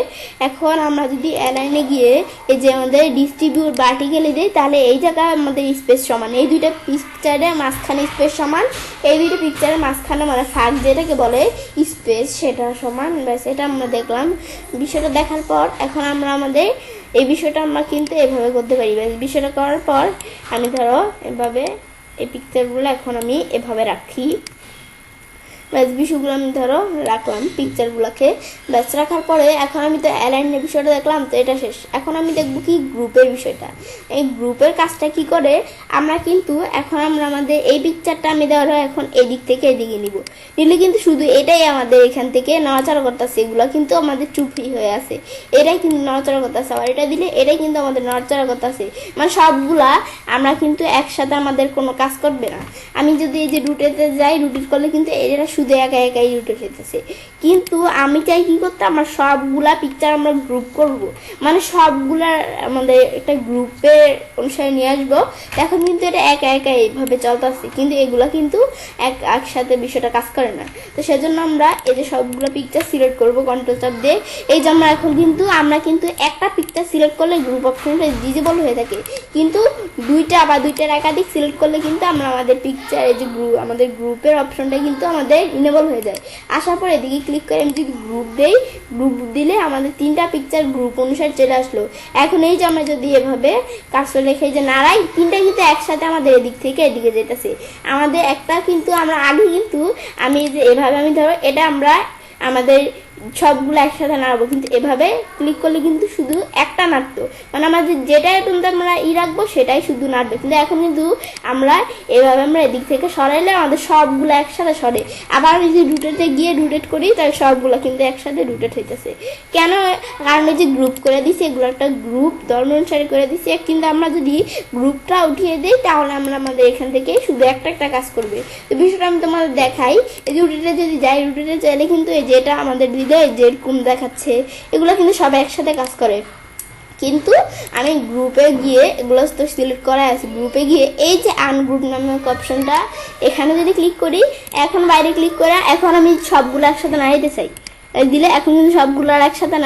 এখন আমরা যদি অ্যালাইনে গিয়ে এই যে আমাদের ডিস্ট্রিবিউট ভার্টিক্যালি দেই, তাহলে এই জায়গায় আমাদের স্পেস সমান, এই দুইটা পিকচারের মাঝখানে স্পেস সমান, এই দুইটা পিকচারের মাঝখানে মানে ফাঁক যেটাকে বলে স্পেস সেটা সমান। ব্যাস এটা আমরা দেখলাম। বিষয়টা দেখার পর এখন আমরা আমাদের এই বিষয়টা আমরা কিন্তু এভাবে করতে পারি। ব্যাস বিষয়টা করার পর আমি ধরো এভাবে এই পিকচারগুলো এখন আমি এভাবে রাখি, ব্যাস বিষয়গুলো আমি ধরো রাখলাম পিকচারগুলোকে। ব্যাস রাখার পরে এখন আমি তো অ্যালাইনের বিষয়টা দেখলাম, তো এটা শেষ। এখন আমি দেখবো কি গ্রুপের বিষয়টা। এই গ্রুপের কাজটা কি করে, আমরা কিন্তু এখন আমরা আমাদের এই পিকচারটা আমি ধরো এখন এদিক থেকে এদিকে নিলে কিন্তু শুধু এটাই আমাদের এখান থেকে নড়াচড়া করতেছে, এগুলো কিন্তু আমাদের চুপি হয়ে আছে, এটাই কিন্তু নড়াচড়া করতেছে, আবার এটা দিলে এটাই কিন্তু আমাদের নড়াচড়া করতেছে, মানে সবগুলা আমরা কিন্তু একসাথে আমাদের কোনো কাজ করবে না। আমি যদি এই যে রুটেতে যাই, রুটেট করলে কিন্তু এটা শুধু একা একাই রুটেট হইতেছে, কিন্তু আমি চাই কি করতে, আমরা সবগুলা পিকচার আমরা গ্রুপ করব, মানে সবগুলা আমাদের একটা গ্রুপের অনুসারে নিয়ে আসবো। এখন কিন্তু এটা একা একা এইভাবে চলতেছে, কিন্তু এগুলা কিন্তু একসাথে বিষয়টা কাজ করে না। তো সেজন্য আমরা এই যে সবগুলো পিকচার সিলেক্ট করব কন্ট্রোল চাপ দিয়ে। এই যে আমরা এখন কিন্তু একটা পিকচার সিলেক্ট করলে গ্রুপ অপশনটা ডিজেবল হয়ে থাকে, কিন্তু দুইটা বা দুইটার একাধিক সিলেক্ট করলে কিন্তু আমরা আমাদের পিকচার এই যে গ্রুপ আমাদের গ্রুপের অপশনটা কিন্তু আমাদের ইনেবল হয়ে যায়। আসার পর এদিকে ক্লিক করে আমি যদি গ্রুপ দেই, গ্রুপ দিলে আমাদের তিনটা পিকচার গ্রুপ অনুসারে চলে আসলো। এখন এই যে আমরা যদি এভাবে কাজটা রেখে যে নাড়াই, তিনটা কিন্তু একসাথে আমাদের এদিক থেকে এদিকে যেতেছে। আমাদের একটা কিন্তু আমরা আগে কিন্তু আমি যে এভাবে আমি ধরো এটা আমরা আমাদের সবগুলো একসাথে নাড়বো, কিন্তু এভাবে ক্লিক করলে কিন্তু শুধু একটা নাড়তো, মানে আমাদের যেটাই আমরা রাখবো সেটাই শুধু নাড়বে। কিন্তু এখন কিন্তু আমরা এভাবে আমরা এদিক থেকে সরাইলে আমাদের সবগুলো একসাথে সরে। আবার আমি যদি রুটেটে গিয়ে রুটেট করি, তাই সবগুলো কিন্তু একসাথে রুটেট হইতেছে। কেন? কারণ এই যে গ্রুপ করে দিছি, এগুলো একটা গ্রুপ ধর্ম অনুসারে করে দিছি, কিন্তু আমরা যদি গ্রুপটা উঠিয়ে দিই তাহলে আমরা আমাদের এখান থেকে শুধু একটা কাজ করবে। তো বিষয়টা আমি তোমাদের দেখাই। এই যে রুটেটে যদি যাই, রুটেটে চাইলে কিন্তু এই যেটা আমাদের যেরকম দেখাচ্ছে এগুলো কিন্তু সব একসাথে কাজ করে। কিন্তু আমি গ্রুপে গিয়ে এগুলো তো সিলেক্ট করা আছে, গ্রুপে গিয়ে এই যে আনগ্রুপ নামক অপশনটা এখানে যদি ক্লিক করি, এখন বাইরে ক্লিক করে এখন আমি সবগুলো একসাথে নাড়াইতে চাই দিলে এখন কিন্তু সবগুলো আর একসাথে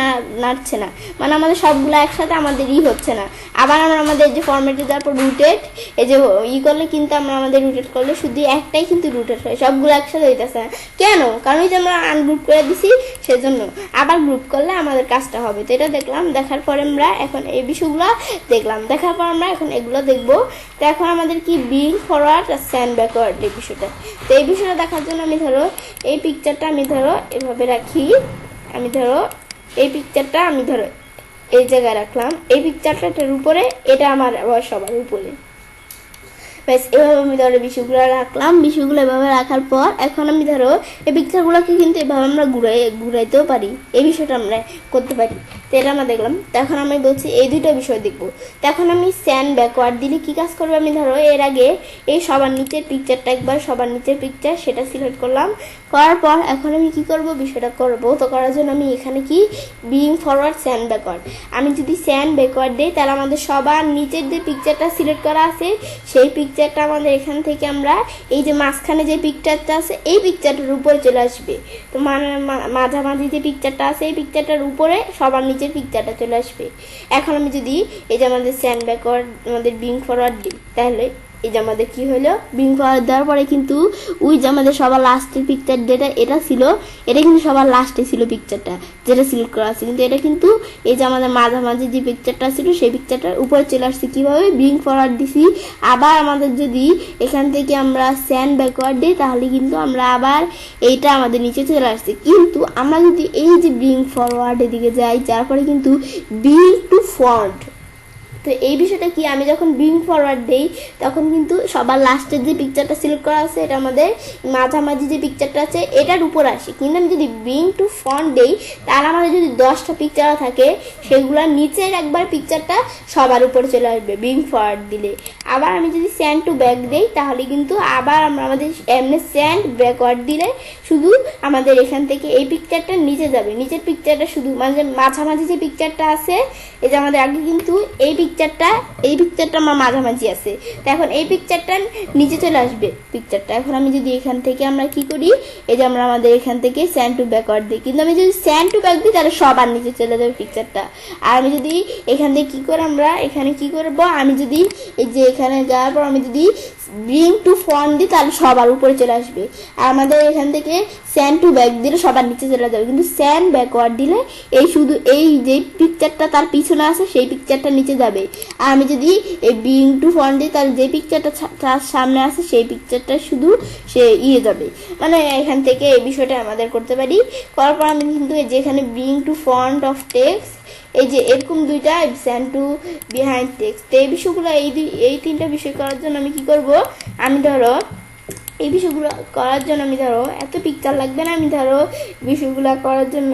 নাড়ছে না, মানে আমাদের সবগুলো একসাথে আমাদেরই হচ্ছে না। আবার আমরা আমাদের যে ফরম্যাটে যাওয়ার পর রুটেট এই যে করলে কিন্তু আমরা আমাদের রুটেট করলে শুধু একটাই কিন্তু রুটেট হয়, সবগুলো একসাথে হইতেছে না। কেন? কারণ এই যে আমরা আনগ্রুপ করে দিছি সেজন্য। আবার গ্রুপ করলে আমাদের কাজটা হবে। তো এটা দেখলাম, দেখার পরে আমরা এখন এই বিষয়গুলো দেখলাম, দেখার পর আমরা এখন এগুলো দেখবো। তো এখন আমাদের কি বিং ফরওয়ার্ড আর স্যান্ড ব্যাকওয়ার্ড এই বিষয়টা। তো এই বিষয়টা দেখার জন্য আমি ধরো এই পিকচারটা আমি ধরো এভাবে রাখি, আমি ধরো এই পিকচারটা আমি ধরো এই জায়গায় রাখলাম, এই পিকচারটার উপরে, এটা আমার আবার সবার উপরে। ব্যাস এভাবে আমি ধরো বিষয়গুলো রাখলাম। বিষয়গুলো এভাবে রাখার পর এখন আমি ধরো এই পিকচারগুলোকে কিন্তু এভাবে আমরা ঘুরাইতেও পারি, এই বিষয়টা আমরা করতে পারি। তো এটা আমরা দেখলাম। তো এখন আমি বলছি এই দুটো বিষয় দেখবো। তো এখন আমি স্যান্ড ব্যাকওয়ার্ড দিলে কি কাজ করবে, আমি ধরো এর আগে এই সবার নিচের পিকচারটা, একবার সবার নিচের পিকচার সেটা সিলেক্ট করলাম। করার পর এখন আমি কি করব, বিষয়টা করব। তো করার জন্য আমি এখানে কি ব্রিং ফরওয়ার্ড স্যান্ড ব্যাকওয়ার্ড, আমি যদি স্যান্ড ব্যাকওয়ার্ড দিই তাহলে আমাদের সবার নিচের যে পিকচারটা সিলেক্ট করা আছে সেই পিকচারটা আমাদের এখান থেকে আমরা এই যে মাঝখানে যে পিকচারটা আছে এই পিকচারটার উপরে চলে আসবে। তো মাঝামাঝি যে পিকচারটা আছে এই পিকচারটার উপরে সবার নিচের পিকচারটা চলে আসবে। এখন আমি যদি এই যে আমাদের স্যান্ড ব্যাকওয়ার্ড আমাদের ব্রিং ফরওয়ার্ড দিই, তাহলে এই যে আমাদের কি হলো, ব্রিং ফরওয়ার্ড দেওয়ার পরে কিন্তু ওই যে আমাদের সবার লাস্টের পিকচার যেটা এটা ছিল, এটা কিন্তু সবার লাস্টে ছিল পিকচারটা যেটা সিলেক্ট করা আছে, কিন্তু এটা কিন্তু এই যে আমাদের মাঝামাঝি যে পিকচারটা ছিল সেই পিকচারটার উপরে চলে আসছে। কীভাবে, ব্রিং ফরওয়ার্ড দিছি। আবার আমাদের যদি এখান থেকে আমরা স্যান্ড ব্যাকওয়ার্ড দিই তাহলে কিন্তু আমরা আবার এইটা আমাদের নিচে চলে আসছে। কিন্তু আমরা যদি এই যে ব্রিং ফরওয়ার্ডের দিকে যাই, যার পরে কিন্তু ব্রিং টু ফ্রন্ট, তো এই বিষয়টা কি, আমি যখন ব্রিং ফরওয়ার্ড দেই তখন কিন্তু সবার লাস্টের যে পিকচারটা সিলেক্ট করা আছে এটা আমাদের মাঝামাঝি যে পিকচারটা আছে এটার উপর আসে। কিন্তু আমি যদি ব্রিং টু ফ্রন্ট দেই তাহলে আমাদের যদি 10টা পিকচার থাকে সেগুলোর নিচের একবার পিকচারটা সবার উপরে চলে আসবে ব্রিং ফরওয়ার্ড দিলে। আবার আমি যদি স্যান্ড টু ব্যাক দেই তাহলে কিন্তু আবার আমাদের এমনি স্যান্ড ব্যাকওয়ার্ড দিলে শুধু আমাদের এখান থেকে এই পিকচারটা নিচে যাবে, নিচের পিকচারটা শুধু মানে মাঝামাঝি যে পিকচারটা আছে এই যে আমাদের আগে কিন্তু এই পিকচারটা আমার মাঝামাঝি আছে, তো এখন এই পিকচারটা নিচে চলে আসবে পিকচারটা। এখন আমি যদি এখান থেকে আমরা কি করি, এই যে আমরা আমাদের এখান থেকে স্যান্ড টু ব্যাকওয়ার্ড দিই, কিন্তু আমি যদি স্যান্ড টু ব্যাক দিই তাহলে সবার নিচে চলে যাবে পিকচারটা। আর আমি যদি এখান থেকে কি করে আমরা এখানে কি করবো, আমি যদি এই যে এখানে যাওয়ার পর আমি যদি ব্রিং টু ফ্রন্ট দিই তাহলে সবার উপরে চলে আসবে। আর আমাদের এখান থেকে স্যান্ড টু ব্যাক দিলে সবার নিচে চলে যাবে, কিন্তু স্যান্ড ব্যাকওয়ার্ড দিলে এই শুধু এই যে পিকচারটা তার পিছনে আছে সেই পিকচারটা নিচে যাবে। আর আমি যদি এই ব্রিং টু ফ্রন্ট দিই তাহলে যে পিকচারটা তার সামনে আছে সেই পিকচারটা শুধু সে যাবে। মানে এখান থেকে এই বিষয়টা আমাদের করতে পারি। করার পর আমি কিন্তু যেখানে bring to front of text, এই যে এরকম দুইটা স্যান্ড টু বিহাইন্ড টেক্সট, এই বিষয়গুলো এই তিনটা বিষয় করার জন্য আমি কি করব, আমি ধরো এই বিষয়গুলো করার জন্য আমি ধরো এত পিকচার লাগবে না, আমি ধরো বিষয়গুলো করার জন্য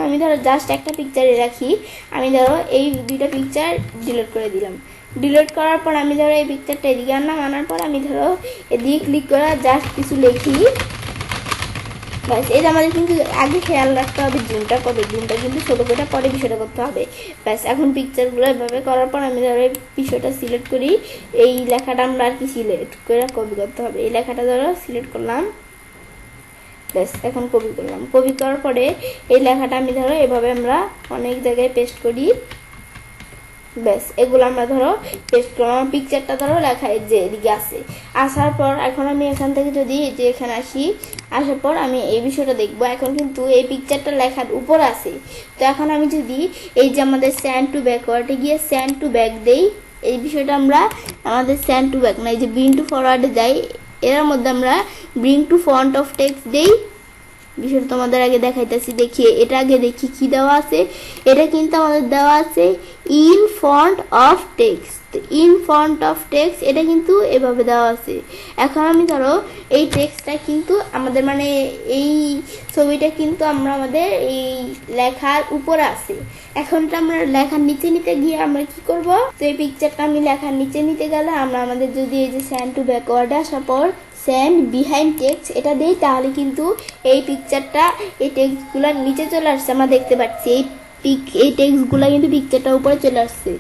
আমি ধরো জাস্ট একটা পিকচারে রাখি। আমি ধরো এই দুইটা পিকচার ডিলিট করে দিলাম। ডিলিট করার পর আমি ধরো এই পিকচারটা এদিকে আনার পর আমি ধরো এদিকে ক্লিক করে জাস্ট কিছু লিখি। ব্যাস, এটা আমাদের কিন্তু আগে খেয়াল রাখতে হবে জুমটা কবে, জুমটা কিন্তু ছোটো করে পরে বিষয়টা করতে হবে। ব্যাস, এখন পিকচারগুলো এভাবে করার পর আমি ধরো এই বিষয়টা সিলেক্ট করি, এই লেখাটা আমরা আর কি সিলেক্ট করে কপি করতে হবে। এই লেখাটা ধরো সিলেক্ট করলাম, ব্যাস এখন কপি করলাম। কপি করার পরে এই লেখাটা আমি ধরো এভাবে আমরা অনেক জায়গায় পেস্ট করি। ব্যাস, এগুলো আমরা ধরো পেস্ট করলাম। পিকচারটা ধরো লেখা যে এদিকে আছে, আসার পর এখন আমি এখান থেকে যদি যে এখানে আসি, আসার পর আমি এই বিষয়টা দেখবো। এখন কিন্তু এই পিকচারটা লেখার উপর আছে, তো এখন আমি যদি এই যে আমাদের স্যান্ড টু ব্যাকওয়ার্ডে গিয়ে স্যান্ড টু ব্যাক দেই, এই বিষয়টা আমরা আমাদের স্যান্ড টু ব্যাক না, এই যে ব্রিং টু ফরওয়ার্ডে যাই, এর মধ্যে আমরা bring to front of text দেই। বিষয়টা তোমাদের আগে দেখাইতেছি, দেখিয়ে এটা আগে দেখি কি দেওয়া আছে। এটা কিন্তু আমাদের দেওয়া আছে in front of text, in front of text এটা কিন্তু এভাবে দেওয়া আছে। এখন আমি ধরো এই টেক্সটটা কিন্তু আমাদের মানে এই ছবিটা কিন্তু আমরা আমাদের এই লেখার উপরে আছে। এখন তো আমরা লেখার নিচে নিতে গিয়ে আমরা কি করব, তো এই পিকচারটা আমি লেখার নিচে নিতে গেলে আমরা আমাদের যদি এই যে স্যান্ড টু ব্যাকওয়ার্ডে আসার পর স্যান্ড বিহাইন্ড টেক্সট এটা দেই তাহলে কিন্তু এই পিকচারটা এই টেক্সটগুলোর নিচে চলে আসছে, আমরা দেখতে পাচ্ছি এই টেক্সটগুলো কিন্তু পিকচারটার উপরে চলে আসছে।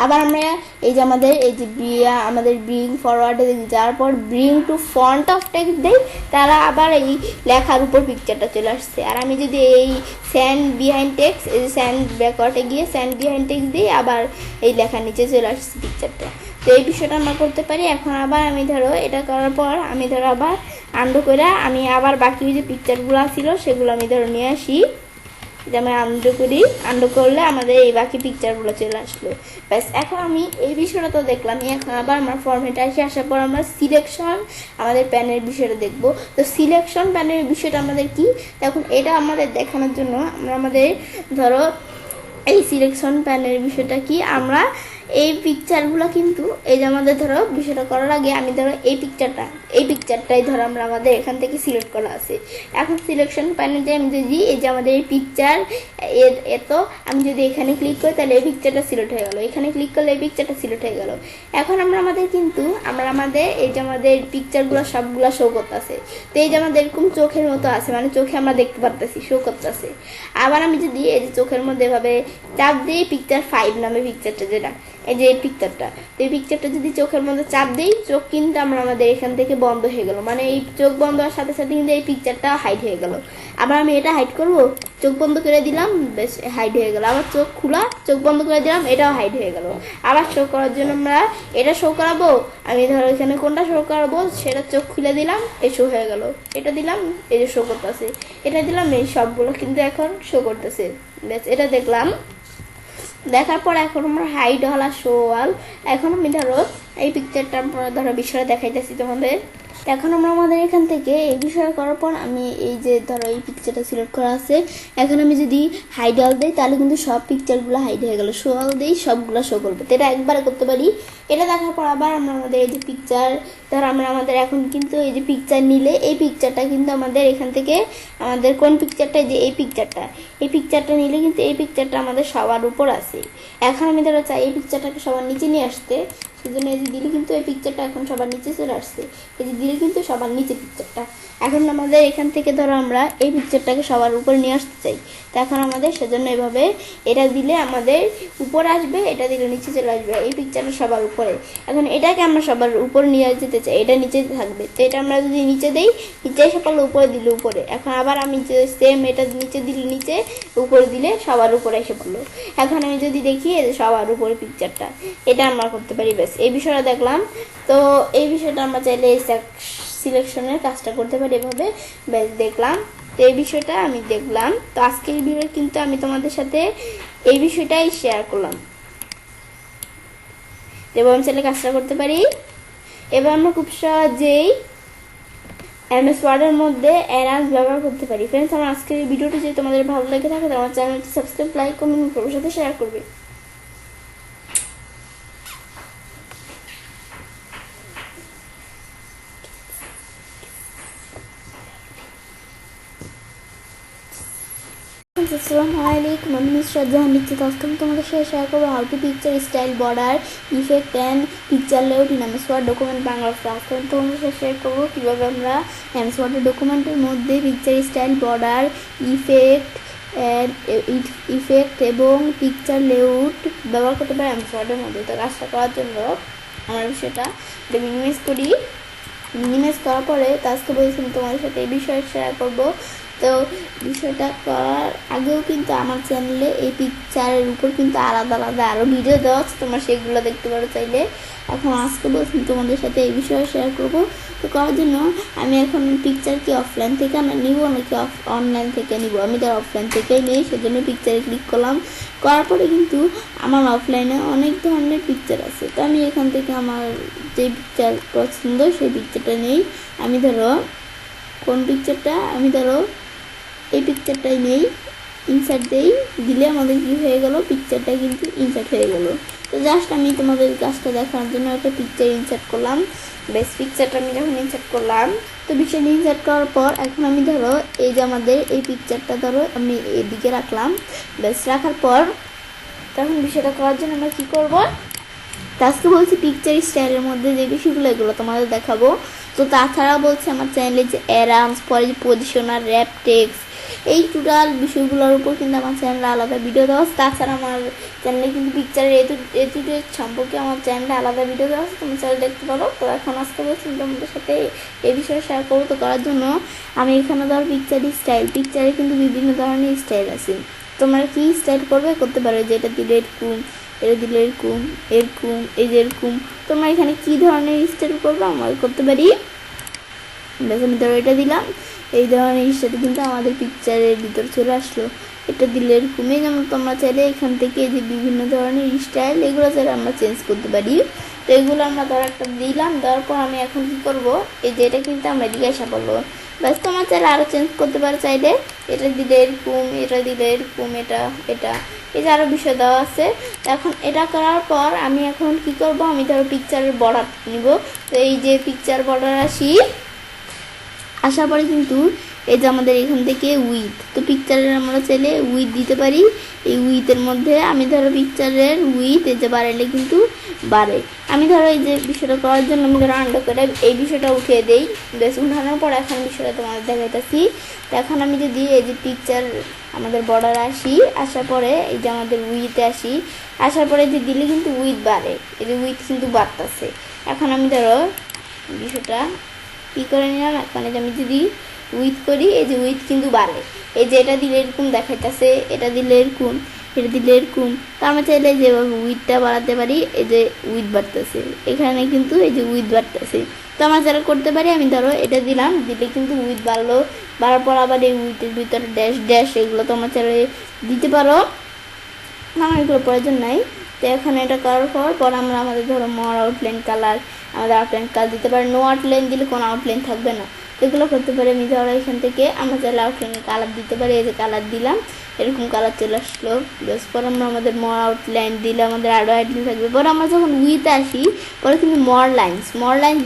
আবার আমরা এই যে আমাদের ব্রিং ফরওয়ার্ডে যাওয়ার পর bring to front of text দেই, তারা আবার এই লেখার উপর পিকচারটা চলে আসছে। আর আমি যদি এই স্যান্ড বিহাইন্ড টেক্সট, এই যে স্যান্ড ব্যাকওয়ার্ডে গিয়ে স্যান্ড বিহাইন্ড টেক্সট দিই, আবার এই লেখার নিচে চলে আসছে পিকচারটা। তো এই বিষয়টা আমরা করতে পারি। এখন আবার আমি ধরো এটা করার পর আমি ধরো আবার আন্ডু করে আমি আবার বাকি যে পিকচারগুলো ছিল সেগুলো আমি ধরো নিয়ে আসি। যে আমি আন্ডু করি, আন্ডু করলে আমাদের এই বাকি পিকচারগুলো চলে আসলো। ব্যাস, এখন আমি এই বিষয়টা তো দেখলাম, এখন আবার আমার ফর্মেটে আসার পর আমরা সিলেকশন আমাদের প্যানের বিষয়টা দেখব। তো সিলেকশন প্যানের বিষয়টা আমাদের কি, এখন এটা আমাদের দেখানোর জন্য আমরা আমাদের ধরো এই সিলেকশন প্যানের বিষয়টা কি, আমরা এই পিকচারগুলো কিন্তু এই যে আমাদের ধরো বিষয়টা করার আগে আমি ধরো এই পিকচারটাই ধরো আমরা আমাদের এখান থেকে সিলেক্ট করা আছে। এখন সিলেকশন প্যানেলে আমি যদি এই যে আমাদের এই পিকচার এত আমি যদি এখানে ক্লিক করি তাহলে এই পিকচারটা সিলেক্ট হয়ে গেল, এখানে ক্লিক করলে এই পিকচারটা সিলেক্ট হয়ে গেল। এখন আমরা আমাদের এই যে আমাদের পিকচারগুলো সবগুলো শো করতেছে। তো এই যে আমাদের এরকম চোখের মতো আছে, মানে চোখে আমরা দেখতে পারতেছি, শো করতেছে। আবার আমি যদি এই যে চোখের মধ্যে এভাবে চাপ দিই, পিকচার 5 নামে পিকচারটা, যেটা এই যে এই পিকচারটা, তো এই পিকচারটা যদি চোখের মধ্যে চাপ দিই, চোখ কিন্তু আমাদের এখান থেকে বন্ধ হয়ে গেল, মানে এই চোখ বন্ধ হওয়ার সাথে সাথে কিন্তু এই পিকচারটা হাইড হয়ে গেল। আবার আমি এটা হাইড করব, চোখ বন্ধ করে দিলাম, বেশ হাইড হয়ে গেল। আবার চোখ খোলা, চোখ বন্ধ করে দিলাম, এটাও হাইড হয়ে গেল। আবার শো করার জন্য আমরা এটা শো করাবো, আমি ধরো এখানে কোনটা শো করাবো সেটা চোখ খুলে দিলাম, এই শো হয়ে গেল। এটা দিলাম, এই যে শো করতেছে, এটা দিলাম, এই সবগুলো কিন্তু এখন শো করতেছে। বেশ, এটা দেখলাম, দেখার পর এখন আমরা হাইড হল আর শো অল। এখন আমি ধরো এই পিকচারটা ধরো বিষয়টা দেখাইতেছি তোমাদের। এখন আমরা আমাদের এখান থেকে এই বিষয় করার পর আমি এই যে ধরো এই পিকচারটা সিলেক্ট করা আছে, এখন আমি যদি হাইড অল দিই তাহলে কিন্তু সব পিকচারগুলো হাইড হয়ে গেল, শো অল দিই সবগুলো শো করবে। তো এটা একবারে করতে পারি। এটা দেখার পর আবার আমরা আমাদের এই যে পিকচার ধরো আমরা আমাদের এখন কিন্তু এই যে পিকচার নিলে এই পিকচারটা কিন্তু আমাদের এখান থেকে আমাদের কোন পিকচারটা, যে এই পিকচারটা নিলে কিন্তু এই পিকচারটা আমাদের সবার উপর আছে। এখন আমি ধরো চাই এই পিকচারটাকে সবার নিচে নিয়ে আসতে, সেজন্য এই যে দিলে কিন্তু এই পিকচারটা এখন সবার নিচে চলে আসছে, এই যে দিলে কিন্তু সবার নিচে পিকচারটা। এখন আমাদের এখান থেকে ধরো আমরা এই পিকচারটাকে সবার উপরে নিয়ে আসতে চাই, তো এখন আমাদের সেজন্য এভাবে এটা দিলে আমাদের উপরে আসবে, এটা দিলে নিচে চলে আসবে, এই পিকচারটা সবার উপরে। এখন এটাকে আমরা সবার উপরে নিয়ে যেতে চাই, এটা নিচে থাকবে, তো এটা আমরা যদি নিচে দেই, নিচে এসে পড়লো, উপরে দিলে উপরে। এখন আবার আমি যে সেম এটা নিচে দিলে নিচে, উপরে দিলে সবার উপরে এসে পড়লো। এখন আমি যদি দেখি সবার উপরে পিকচারটা, এটা আমরা করতে পারি। ব্যাস, এই বিষয়টা দেখলাম। তো এই বিষয়টা আমরা চাইলে সিলেকশনের কাজটা করতে পারি এভাবে। ব্যাস, দেখলাম, তো এই বিষয়টা আমি দেখলাম। তো আজকের ভিডিও কিন্তু আমি তোমাদের সাথে এই বিষয়টাই শেয়ার করলাম, এবং আমি চাইলে কাজটা করতে পারি। এবার আমরা খুব সহজেই এমএস ওয়ার্ডের মধ্যে অ্যারান্স ব্যবহার করতে পারি। ফ্রেন্ডস, আমার আজকের এই ভিডিওটি যদি তোমাদের ভালো লেগে থাকে তো আমার চ্যানেলটি সাবস্ক্রাইব, লাইক, কমেন্ট সবার সাথে শেয়ার করবে। আসসালামু আলাইকুম, আমি মিস্টার জাহান নিশ্চিত। আজকে আমি তোমাদের সাথে শেয়ার করবো how to picture style, border, effect and picture layout in MS Word document Bangla. আজকে আমি তোমাদের সাথে শেয়ার করবো কীভাবে আমরা এমএস ওয়ার্ডের ডকুমেন্টের মধ্যে পিকচার স্টাইল, বর্ডার, ইফেক্ট এবং পিকচার লেআউট ব্যবহার করতে পারি এমএস ওয়ার্ডের মধ্যে। তো কাজটা করার জন্য আমার বিষয়টা মিনিমাইজ করি। মিনিমাইজ করার পরে আজকে বলেছিলাম তোমাদের সাথে এই বিষয়ে শেয়ার করবো। তো বিষয়টা করার আগেও কিন্তু আমার চ্যানেলে এই পিকচারের উপর কিন্তু আলাদা আলাদা আরও ভিডিও দেওয়া আছে, তোমরা সেগুলো দেখতে পারো চাইলে। এখন আজকে বলছি তোমাদের সাথে এই বিষয়ে শেয়ার করব। তো করার জন্য আমি এখন পিকচার কি অফলাইন থেকে আমরা নিব নাকি অনলাইন থেকে নিব, আমি তো অফলাইন থেকেই নিই, সেজন্য পিকচারে ক্লিক করলাম। করার পরে কিন্তু আমার অফলাইনে অনেক ধরনের পিকচার আছে, তো আমি এখান থেকে আমার যে পিকচার পছন্দ সেই পিকচারটা নেই। আমি ধরো কোন পিকচারটা, আমি ধরো এই পিকচারটাই নেই, ইনসার্ট দেই, দিলে আমাদের কি হয়ে গেল, পিকচারটা কিন্তু ইনসার্ট হয়ে গেল। তো জাস্ট আমি তোমাদের কাজটা দেখার জন্য একটা পিকচার ইনসার্ট করলাম। বেশ, পিকচারটা আমি যখন ইনসার্ট করলাম, তো পিকচারটা ইনসার্ট করার পর এখন আমি ধরো এই যে আমাদের এই পিকচারটা ধরো আমি এদিকে রাখলাম। বেশ, রাখার পর তখন বিষয়টা করার জন্য আমরা কী করবো, আজকে বলছি পিকচার স্টাইলের মধ্যে যে বিষয়গুলো এগুলো তোমাদের দেখাবো। তো তাছাড়া বলছে আমার চ্যানেলে যে অ্যারান্স, পরে যে পজিশনার, র্যাপ টেক্সট, এই টোটাল বিষয়গুলোর উপর কিন্তু আমার চ্যানেলে আলাদা ভিডিও দেওয়া আছে। তাছাড়া আমার চ্যানেলে কিন্তু পিকচারের এটুটেক সম্পর্কে আমার চ্যানেলে আলাদা ভিডিও দেওয়া আছে, তুমি চ্যানেল দেখতে পারো। তো এখন আজকে বলছি তোমাদের সাথে এই বিষয়ে শেয়ার করবো। তো করার জন্য আমি এখানে ধরো পিকচার স্টাইল, পিকচারে কিন্তু বিভিন্ন ধরনের স্টাইল আছে, তোমরা কি স্টাইল করতে পারো, যেটা দিলে এরকম, এটা দিলে এরকম, এরকম, এই যে এরকম, তোমরা এখানে কি ধরনের স্টাইল করবে আমরা করতে পারি। বেশ, আমি ধরো এটা দিলাম, এই ধরনের সাথে কিন্তু আমাদের পিকচারের ভিতর চলে আসলো। এটা দিলে এরকমই, যেমন তোমরা চাইলে এখান থেকে যে বিভিন্ন ধরনের স্টাইল এগুলো চাইলে আমরা চেঞ্জ করতে পারি। তো এগুলো আমরা ধর একটা দিলাম, দেওয়ার পর আমি এখন কি করব, এই যে এটা কিন্তু আমরা এদিকে আসা করবো। ব্যাস তোমার চাইলে আরও চেঞ্জ করতে পারো, চাইলে এটা দিলে এরকম, এটা দিলে এরকম, এটা এটা এই যে আরও বিষয় দেওয়া আছে। এখন এটা করার পর আমি এখন কি করব, আমি ধরো পিকচারের বর্ডার নিব। তো এই যে পিকচার বর্ডার আসার পরে কিন্তু এই যে আমাদের এখান থেকে উইথ, তো পিকচারের আমরা চাইলে উইথ দিতে পারি। এই উইথের মধ্যে আমি ধরো পিকচারের উইথ এই যে বাড়াইলে কিন্তু বাড়ে। আমি ধরো এই যে বিষয়টা করার জন্য আমি ধরো আন্ডার করে এই বিষয়টা উঠিয়ে দেই। বেশ উঠানোর পর এখন বিষয়টা তোমাদের দেখাইতেছি। তো এখন আমি যদি এই যে পিকচার আমাদের বর্ডার আসার পরে এই যে আমাদের উইথে আসার পরে যে দিলে কিন্তু উইথ বাড়ে, এই যে উইথ কিন্তু বাড়তেছে। এখন আমি ধরো বিষয়টা কী করে নিলাম, এখন এই যে আমি যদি উইথ করি এই যে উইথ কিন্তু বাড়ে। এই যে এটা দিলে এরকম দেখাইতেছে, এটা দিলে এরকম, এটা দিলে এরকম। তো আমরা চাইলে যেভাবে উইথটা বাড়াতে পারি, এই যে উইথ বাড়তেছে, এখানে কিন্তু এই যে উইথ বাড়তেছে। তো আমরা যারা করতে পারি, আমি ধরো এটা দিলাম, দিলে কিন্তু উইথ বাড়লো। বাড়ার পর আবার এই উইথের ভিতরে ড্যাশ ড্যাশ এগুলো তো আমরা চাইলে দিতে পারো, আমার এগুলো প্রয়োজন নাই। তো এখন এটা করার পর আমরা আমাদের ধরো মোর আউটলাইন কালার, আমাদের আউটলাইন কালার দিতে পারি। নো আউটলাইন দিলে কোনো আউটলাইন থাকবে না, এগুলো করতে পারি। আমি ধরো এখান থেকে আমরা চাইলে আউটলাইনের কালার দিতে পারি, এই যে কালার দিলাম, এরকম কালার চলে আসলো। বেশ পর আমরা আমাদের মোর আউটলাইন দিলে আমাদের আরও আইডেন্টি থাকবে। পরে আমরা যখন উইথে আসি পরে কিন্তু মোর লাইন্স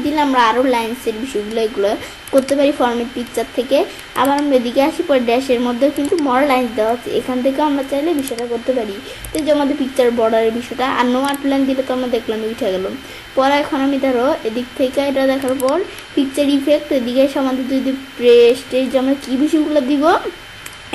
দিলে আমরা আরও লাইন্সের বিষয়গুলো এগুলো করতে পারি ফরম্যাট পিকচার থেকে। আবার আমরা এদিকে আসি পরে ড্যাশের মধ্যেও কিন্তু মোর লাইন্স দেওয়া আছে, এখান থেকে আমরা চাইলে বিষয়টা করতে পারি। তো যে আমাদের পিকচার বর্ডারের বিষয়টা, আর নো আউটলাইন দিলে তো আমরা দেখলাম উঠে গেল। পরে এখন আমি ধরো এদিক থেকে এটা দেখার পর পিকচার ইফেক্ট এদিকে এসে আমাদের যদি প্রেস্টেজ আমরা কী বিষয়গুলো দিব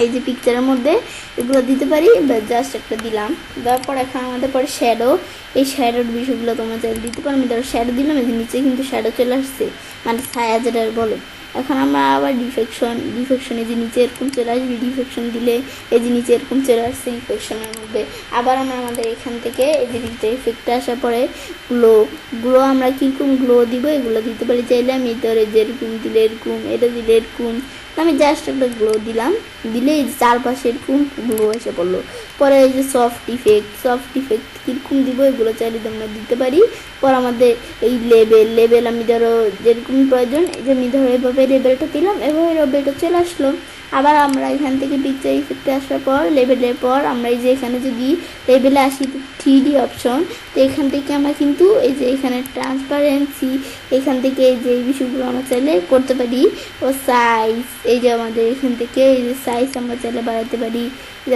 এই যে পিকচারের মধ্যে এগুলো দিতে পারি, বা জাস্ট একটা দিলাম। দেওয়ার পর এখন আমাদের পরে শ্যাডো, এই শ্যাডোর বিষয়গুলো তোমরা চাইলে দিতে পারো। আমি ধরো শ্যাডো দিলাম, এই যে নিচে কিন্তু শ্যাডো চলে আসছে, মানে ছায়া যেটা বলে। এখন আমরা আবার ডিফেকশনে যে নিচে এরকম চলে আসবে, ডিফেকশন দিলে এই যে নিচে এরকম চলে আসছে ডিফেকশনের মধ্যে। আবার আমরা আমাদের এখান থেকে এই যে নিচে ইফেক্টটা আসার পরে গ্লো আমরা কীরকম গ্লো দিব এগুলো দিতে পারি চাইলে। আমি ধরে যেরকম দিলে এরকম, এটা দিলে এরকম, আমি জাস্ট একটা গ্লো দিলাম, দিলে এই যে চারপাশে এরকম গ্লো এসে পড়লো। পরে এই যে সফট ইফেক্ট কীরকম দিব এগুলো চাইলে তোমরা দিতে পারি। পর আমাদের এই লেবেল আমি ধরো যেরকম প্রয়োজন, এই যে আমি ধরো এভাবে লেবেলটা দিলাম, এভাবে লেবেলটা চলে আসলো। আবার আমরা এখান থেকে পিকচার ইফেক্টে আসার পর লেবেলের পর আমরা এই যে এখানে যদি লেবেলে আসি 3D অপশন, তো এখান থেকে আমরা কিন্তু এই যে এখানে ট্রান্সপারেন্সি, এখান থেকে এই যে এই বিষয়গুলো আমরা চাইলে করতে পারি। ও সাইজ, এই যে আমাদের এখান থেকে এই যে সাইজ আমরা চাইলে বাড়াতে পারি,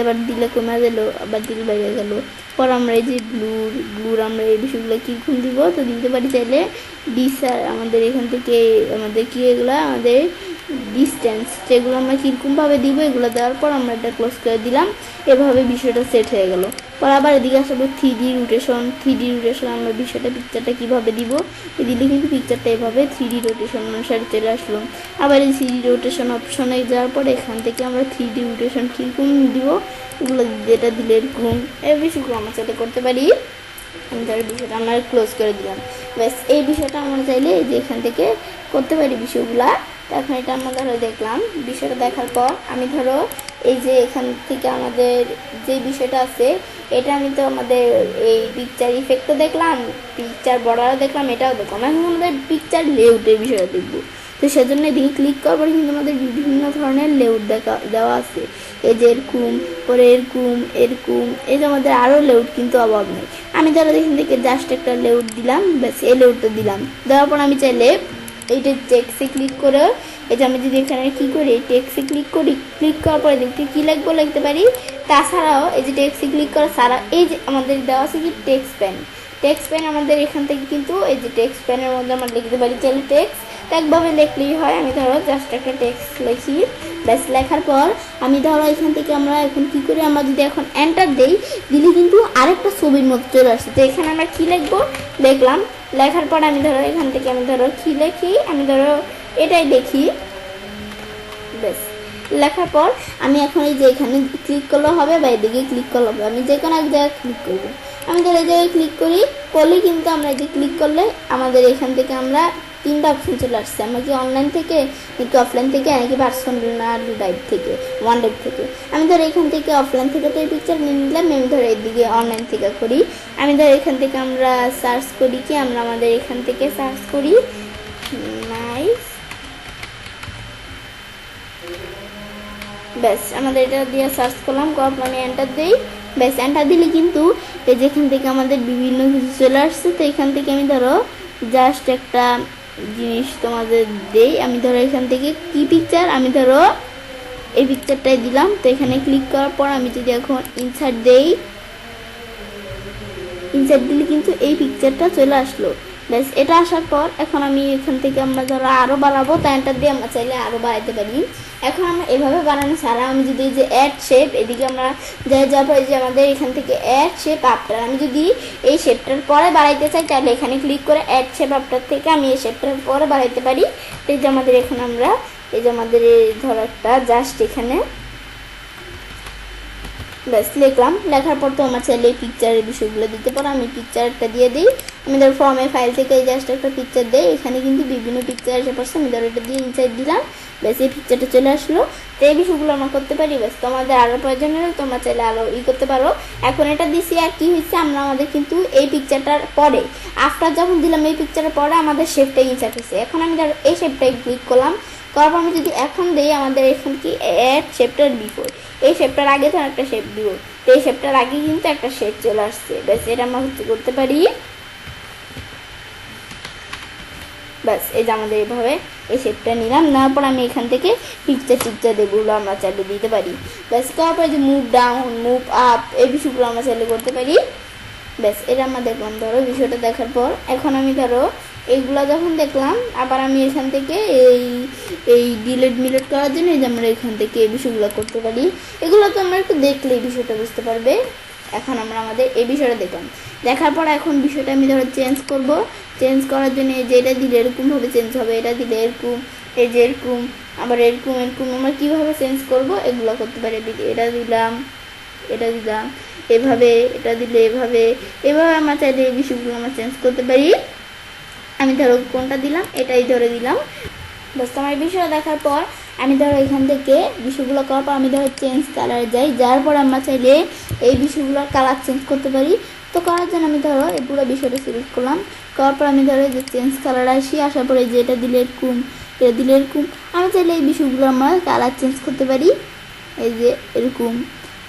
আবার দিলে কমে গেল, আবার দিলে বেড়ে গেল। পর আমরা এই যে গ্লুর আমরা এই বিষয়গুলো কীরকম দিব তো দিতে পারি চাইলে আমাদের এখান থেকে আমাদের কি এগুলো আমাদের ডিস্টেন্স যেগুলো আমরা কীরকমভাবে দিব এগুলো দেওয়ার পর আমরা এটা ক্লোজ করে দিলাম। এভাবে বিষয়টা সেট হয়ে গেল। পর আবার এদিকে আসবে 3D রোটেশন আমরা বিষয়টা পিকচারটা কীভাবে দিব, দিলে কিন্তু পিকচারটা এভাবে 3D রোটেশন অনুসারে চলে আসলো। আবার এই 3D রোটেশন অপশনে যাওয়ার পর এখান থেকে আমরা 3D রোটেশন কীরকম দিব এগুলো যেটা দিলে এরকম এই বিষয়গুলো আমরা চাইলে করতে পারি। আমি তার বিষয়টা আমরা ক্লোজ করে দিলাম। ব্যাস এই বিষয়টা আমরা চাইলে এই যে এখান থেকে করতে পারি বিষয়গুলা। তো এখন এটা আমরা ধরো দেখলাম, বিষয়টা দেখার পর আমি ধরো এই যে এখান থেকে আমাদের যে বিষয়টা আছে এটা আমি তো আমাদের এই পিকচার ইফেক্টও দেখলাম, পিকচার বর্ডারও দেখলাম, এটাও দেখলাম। এখন আমাদের পিকচার লেআউটের বিষয়টা দেখবো। তো সেজন্য এদিকে ক্লিক করার পরে কিন্তু আমাদের বিভিন্ন ধরনের লেআউট দেওয়া আছে, এই যে এরকম পরে এরকম এই যে আমাদের আরও লেআউট কিন্তু অভাব নেই। আমি ধরো এখান থেকে জাস্ট একটা লেআউট দিলাম, ব্যাস এই লেআউটটা দিলাম। দেওয়ার পর আমি চাইলে এইটা টেক্সে ক্লিক করে এই যে আমি যদি এখানে কী করি টেক্সে ক্লিক করার পরে দেখতে কী লিখতে পারি। তাছাড়াও এই যে টেক্সে ক্লিক করা ছাড়া এই যে আমাদের দেওয়া আছে কি টেক্সট প্যান আমাদের এখান থেকে কিন্তু এই যে টেক্সট প্যানের মধ্যে আমরা লিখতে পারি চাইলে টেক্সট একভাবে লিখলেই হয়। আমি ধরো জাস্ট একটা টেক্সট লিখি, ব্যাস লেখার পর আমি ধরো এখান থেকে আমরা এখন কী করি, আমরা যদি এখন এন্টার দিলে কিন্তু আরেকটা ছবির মধ্যে চলে আসছে। তো এখানে আমরা কী লিখবো লিখলাম, লেখার পর আমি ধরো এখান থেকে আমি ধরো কী লিখি, আমি ধরো এটাই দেখি, ব্যাস লেখার পর আমি এখন এই যে এখানে ক্লিক করলে হবে বা এদিকে ক্লিক করলে হবে, আমি যে কোনো এক জায়গায় ক্লিক করবো। আমি ধরো এই জায়গায় ক্লিক করলে কিন্তু আমরা এই যে ক্লিক করলে আমাদের এখান থেকে আমরা তিনটা অপশন চলে আসছে। আমরা কি অনলাইন থেকে নাকি অফলাইন থেকে নাকি পার্সোনাল ড্রাইভ থেকে, ওয়ান ড্রাইভ থেকে। আমি ধরো এখান থেকে অফলাইন থেকে তো এই পিকচার নিয়ে নিলাম, আমি ধরো এদিকে অনলাইন থেকে করি। আমি ধরো এখান থেকে আমরা সার্চ করি কি, আমরা আমাদের এখান থেকে সার্চ করি নাইস। ব্যাস আমাদের এটা দিয়ে সার্চ করলাম, করার পর আমি এন্টার দিই। ব্যাস এন্টার দিলে কিন্তু এই যেখান থেকে আমাদের বিভিন্ন কিছু চলে আসছে। তো এখান থেকে আমি ধরো জাস্ট একটা জিনিস তোমাদের দেই। আমি ধরো এখান থেকে কি পিকচার, আমি ধরো এই পিকচারটাই দিলাম। তো এখানে ক্লিক করার পর আমি যদি এখন ইনসার্ট দেই, ইনসার্ট দিলে কিন্তু এই পিকচারটা চলে আসলো। ব্যাস এটা আসার পর এখন আমি এখান থেকে আমরা ধরো আরও বাড়াবো, তো এন্টার দিয়ে আমরা চাইলে আরও বাড়াইতে পারি। এখন আমরা এভাবে বাড়ানো ছাড়া আমি যদি যে অ্যাড শেপ, এদিকে আমরা যাওয়ার পরে যে আমাদের এখান থেকে অ্যাড শেপ আফটার, আমি যদি এই শেপটার পরে বাড়াইতে চাই তাহলে এখানে ক্লিক করে অ্যাড শেপ আফটার থেকে আমি এই শেপটার পরে বাড়াইতে পারি। তো এই যে আমাদের এখন আমরা এই যে আমাদের ধরো একটা জাস্ট এখানে ব্যাস লিখলাম। লেখার পর তো আমার চাইলে এই পিকচারের বিষয়গুলো দিতে পারো। আমি পিকচারটা দিয়ে দিই। আমি ধরো ফর্মের ফাইল থেকে জাস্ট একটা পিকচার দিই। এখানে কিন্তু বিভিন্ন পিকচার এসে পড়ছে, আমি ধরো এটা দিয়ে ইনসাইড দিলাম। ব্যাস এই পিকচারটা চলে আসলো। তো এই বিষয়গুলো আমরা করতে পারি। ব্যাস তোমাদের আরও প্রয়োজন হলে তোমরা চাইলে আরও করতে পারো। এখন এটা দিছি আর কি হয়েছে, আমরা আমাদের কিন্তু এই পিকচারটার পরে আফটার যখন দিলাম এই পিকচারের পরে আমাদের শেপটা ইনসার্ট হয়েছে। এখন আমি ধরো এই শেপটাই ক্লিক করলাম, করার পর আমি যদি এখন দিই আমাদের এখন কি অ্যাড শেপটার বিফোর, এই শেপটার আগে তো একটা শেপ দিব। তো এই শেপটার আগে কিন্তু একটা শেপ চলে আসছে। ব্যাস এটা আমরা করতে পারি। ব্যাস এই যে আমাদের এভাবে এই শেপটা নিলাম, নেওয়ার পর আমি এখান থেকে পিকচার এগুলো আমরা চাইলে দিতে পারি। ব্যাস করার পর যে মুভ ডাউন, মুভ আপ, এই বিষয়গুলো আমরা চাইলে করতে পারি। ব্যাস এটা আমরা দেখলাম। ধরো বিষয়টা দেখার পর এখন আমি ধরো এইগুলা যখন দেখলাম, আবার আমি এখান থেকে এই ডিলেট করার জন্য এই যে আমরা এখান থেকে এই বিষয়গুলো করতে পারি। এগুলো তো আমরা একটু দেখলে এই বিষয়টা বুঝতে পারবে। এখন আমরা আমাদের এই বিষয়টা দেখলাম, দেখার পর এখন বিষয়টা আমি ধরো চেঞ্জ করব। চেঞ্জ করার জন্য যে এটা দিলে এরকমভাবে চেঞ্জ হবে, এটা দিলে এরকম, এই যে এরকম, আবার এরকম এরকম আমরা কীভাবে চেঞ্জ করব এগুলো করতে পারি। এটা দিলাম, এটা দিলাম এভাবে, এটা দিলে এভাবে, এভাবে আমরা চাইলে এই বিষয়গুলো আমরা চেঞ্জ করতে পারি। আমি ধরো কোনটা দিলাম, এটাই ধরে দিলাম। বাস আমার বিষয় দেখার পর আমি ধরো এখান থেকে বিষয়গুলো করার পর আমি ধরো চেঞ্জ কালার যাই, যার পর আমরা চাইলে এই বিষয়গুলোর কালার চেঞ্জ করতে পারি। তো করার জন্য আমি ধরো এই পুরো বিষয়টা সিলেক্ট করলাম, করার পর আমি ধরো যে চেঞ্জ কালার আসি, আসার পরে যে এটা দিলে এরকম, এটা দিলে এরকম, আমি চাইলে এই বিষয়গুলো আমরা কালার চেঞ্জ করতে পারি। এই যে এরকম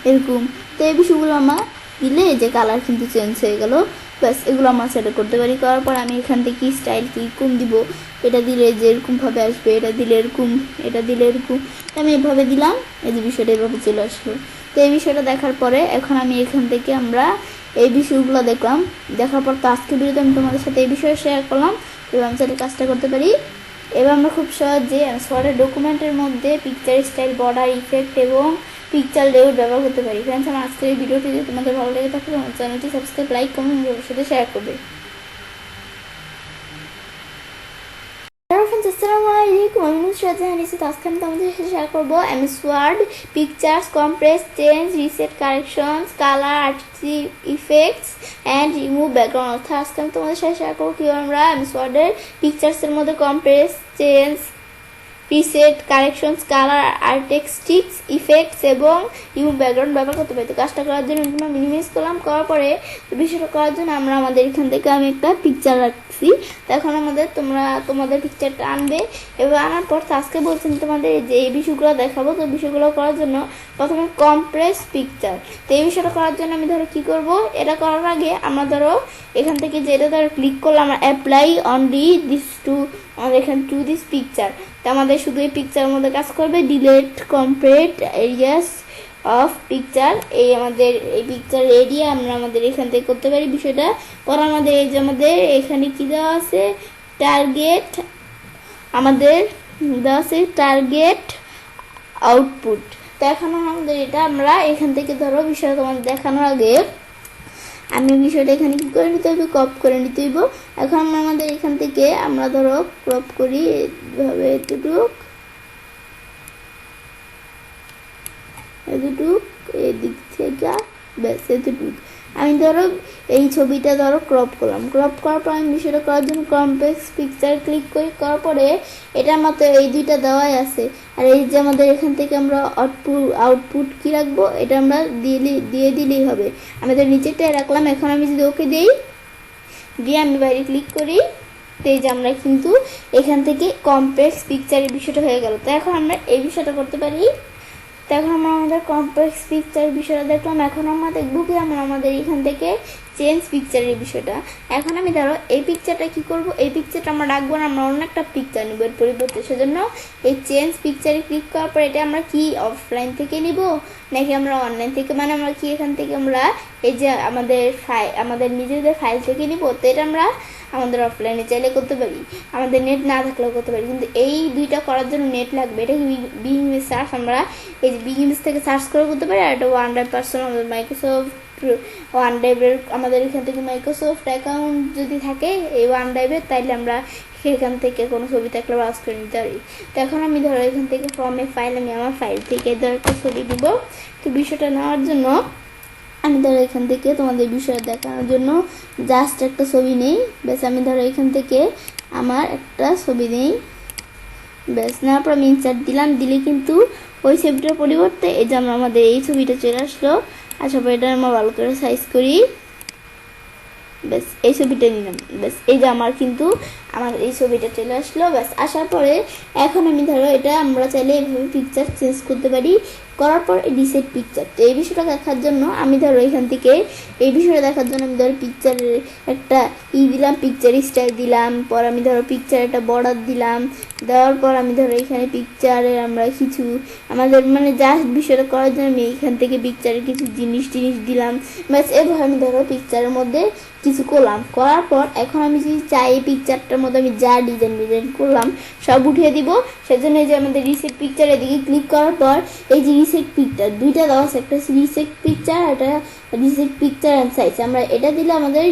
এরকম, তো এই বিষয়গুলো আমরা দিলে এই যে কালার কিন্তু চেঞ্জ হয়ে গেল। ব্যাস এগুলো আমরা সেট করতে পারি। করার পর আমি এখান থেকে স্টাইল কীরকম দিব, এটা দিলে যে এরকমভাবে আসবে, এটা দিলে এরকম, এটা দিলে এরকম, আমি এভাবে দিলাম। এই যে বিষয়টা এভাবে চলে আসলো। তো এই বিষয়টা দেখার পরে এখন আমি এখান থেকে আমরা এই বিষয়গুলো দেখলাম, দেখার পর তো আজকে ভিডিওতে আমি তোমাদের সাথে এই বিষয়ে শেয়ার করলাম। এবার আমি সেটা কাজটা করতে পারি। এবার আমরা খুব সহজে ওয়ার্ডের ডকুমেন্টের মধ্যে পিকচার স্টাইল, বর্ডার, ইফেক্ট এবং পিকচার লেআউট ব্যবহার করতে পারি। ফ্রেন্ডস, আমার আজকের এই ভিডিওটি যদি তোমাদের ভালো লেগে থাকে আমার চ্যানেলটি সাবস্ক্রাইব, লাইক, কমেন্ট সবার সাথে শেয়ার করবে। আসসালামু আলাইকুম, আমি নুসরাত জাহান। আজকে আমি তোমাদের সাথে শেয়ার করবো MS Word pictures, compress, change, reset, corrections, colour, artistic effects and remove background. অর্থাৎ আজকে আমি তোমাদের সাথে শেয়ার করবো কীভাবে আমরা এমএস ওয়ার্ডের পিকচার্সের মধ্যে compress, change, preset, corrections, colour, artistic effects এবং রিমুভ ব্যাকগ্রাউন্ড ব্যবহার করতে পারি। তো কাজটা করার জন্য আমরা মিনিমাইজ করলাম, করার পরে বিষয়টা করার জন্য আমরা আমাদের এখান থেকে আমি একটা পিকচার রাখছি। তো এখন তোমাদের পিকচারটা আনবে, এবার আনার পর আজকে বলছেন তোমাদের যে এই বিষয়গুলো দেখাবো। তো বিষয়গুলো করার জন্য প্রথমে কম্প্রেস পিকচার। তো এই বিষয়টা করার জন্য আমি ধরো কী করব, এটা করার আগে আমরা ধরো এখান থেকে যেটা ধরো ক্লিক করলাম আমরা অ্যাপ্লাই অনলি দিস টু, আমাদের এখানে টু দিস পিকচার। তো আমাদের শুধু এই পিকচারের মধ্যে কাজ করবে। Delete complete areas of picture, এই আমাদের এই পিকচার এরিয়া আমরা আমাদের এখান থেকে করতে পারি বিষয়টা। পর আমাদের এই যে আমাদের এখানে কী দেওয়া আছে, টার্গেট, আমাদের দেওয়া আছে টার্গেট আউটপুট। তো এখন আমাদের এটা আমরা এখান থেকে ধরো বিষয়টা তোমাদের দেখানোর আগে আমি বিষয়টা এখানে কী করে নিতে হইব, ক্রপ করে নিতে হইব। এখন আমাদের এখান থেকে আমরা ধরো ক্রপ করি এভাবে, এতটুক এদিক থেকে, ব্যাস এতটুক। আমি ধরো এই ছবিটা ধরো ক্রপ করলাম, ক্রপ করার পর আমি বিষয়টা করার জন্য কমপ্লেক্স পিকচার ক্লিক করার পরে এটার মতো এই দুইটা দেওয়াই আছে। আর এই যে আমাদের এখান থেকে আমরা আউটপুট কি রাখবো, এটা আমরা দিয়ে দিলেই হবে। আমি তো নিচেটাই রাখলাম। এখন আমি যদি ওকে দিই, দিয়ে আমি বাইরে ক্লিক করি, তো এই যে আমরা কিন্তু এখান থেকে কমপ্লেক্স পিকচারের বিষয়টা হয়ে গেল। তো এখন আমরা এই বিষয়টা করতে পারি। তো এখন আমরা আমাদের কমপ্লেক্স পিকচারের বিষয়টা দেখলাম। এখন আমরা দেখবো কি আমরা আমাদের এখান থেকে চেঞ্জ পিকচারের বিষয়টা। এখন আমি ধরো এই পিকচারটা কি করব, এই পিকচারটা আমরা রাখবো না, আমরা অন্য একটা পিকচার নেবো এর পরিবর্তে। সেজন্য এই চেঞ্জ পিকচারে ক্লিক করার পর এটা আমরা কি অফলাইন থেকে নিব নাকি আমরা অনলাইন থেকে, মানে আমরা কি এখান থেকে আমরা এই যে আমাদের নিজেদের ফাইল থেকে নিব। তো এটা আমরা আমাদের অফলাইনে চাইলে করতে পারি, আমাদের নেট না থাকলেও করতে পারি। কিন্তু এই দুইটা করার জন্য নেট লাগবে। এটা বিং ইমেজ সার্চ, আমরা এই যে বিং ইমেজ থেকে সার্চ করে করতে পারি। আর এটা OneDrive আমাদের মাইক্রোসফট OneDrive-এর আমাদের এখান থেকে মাইক্রোসফট অ্যাকাউন্ট যদি থাকে এই OneDrive-এর, তাইলে আমরা সেখান থেকে কোনো ছবি থাকলে ব্রাউজ করে নিতে পারি। তো এখন আমি ধরো এখান থেকে ফর্মে ফাইল, আমি আমার ফাইল থেকে ধরো একটা ছবি দিব। তো বিষয়টা নেওয়ার জন্য আমি ধরো এখান থেকে তোমাদের বিষয় দেখানোর জন্য জাস্ট একটা ছবি নেই। ব্যাস আমি ধরো এখান থেকে আমার একটা ছবি নেই, ব্যাস নেওয়ার পর আমি ইনসার্ট দিলাম। দিলে কিন্তু ওই ছবিটার পরিবর্তে এই যে আমাদের এই ছবিটা চলে আসলো। আসার পর এটা আমরা ভালো করে সাইজ করি, ব্যাস এই ছবিটা নিলাম। ব্যাস এই যে আমার কিন্তু আমার এই ছবিটা চলে আসলো। ব্যাস আসার পরে এখন আমি ধরো এটা আমরা চাইলে এইভাবে পিকচার চেঞ্জ করতে পারি। করার পর রিসেট পিকচার, তো এই বিষয়টা দেখার জন্য আমি ধরো এখান থেকে এই বিষয়টা দেখার জন্য আমি ধরো পিকচারের একটা দিলাম, পিকচার স্টাইল দিলাম। পর আমি ধরো পিকচার একটা বর্ডার দিলাম। দেওয়ার পর আমি ধরো এখানে পিকচারের আমরা কিছু আমাদের মানে জাস্ট বিষয়টা করার জন্য আমি এখান থেকে পিকচারের কিছু জিনিস দিলাম। ব্যাস এভাবে আমি ধরো পিকচারের মধ্যে কিছু করলাম। করার পর এখন আমি যদি চাই এই পিকচারটার মধ্যে আমি যা ডিজাইন করলাম সব উঠিয়ে দিব। সেজন্য এই যে আমাদের রিসেট পিকচার এদিকে ক্লিক করার পর এই যে রিসেট পিকচার দুইটা দেওয়া আছে, একটা রিসেট পিকচার, একটা রিসেট পিকচার অ্যান্ড সাইজ। আমরা এটা দিলে আমাদের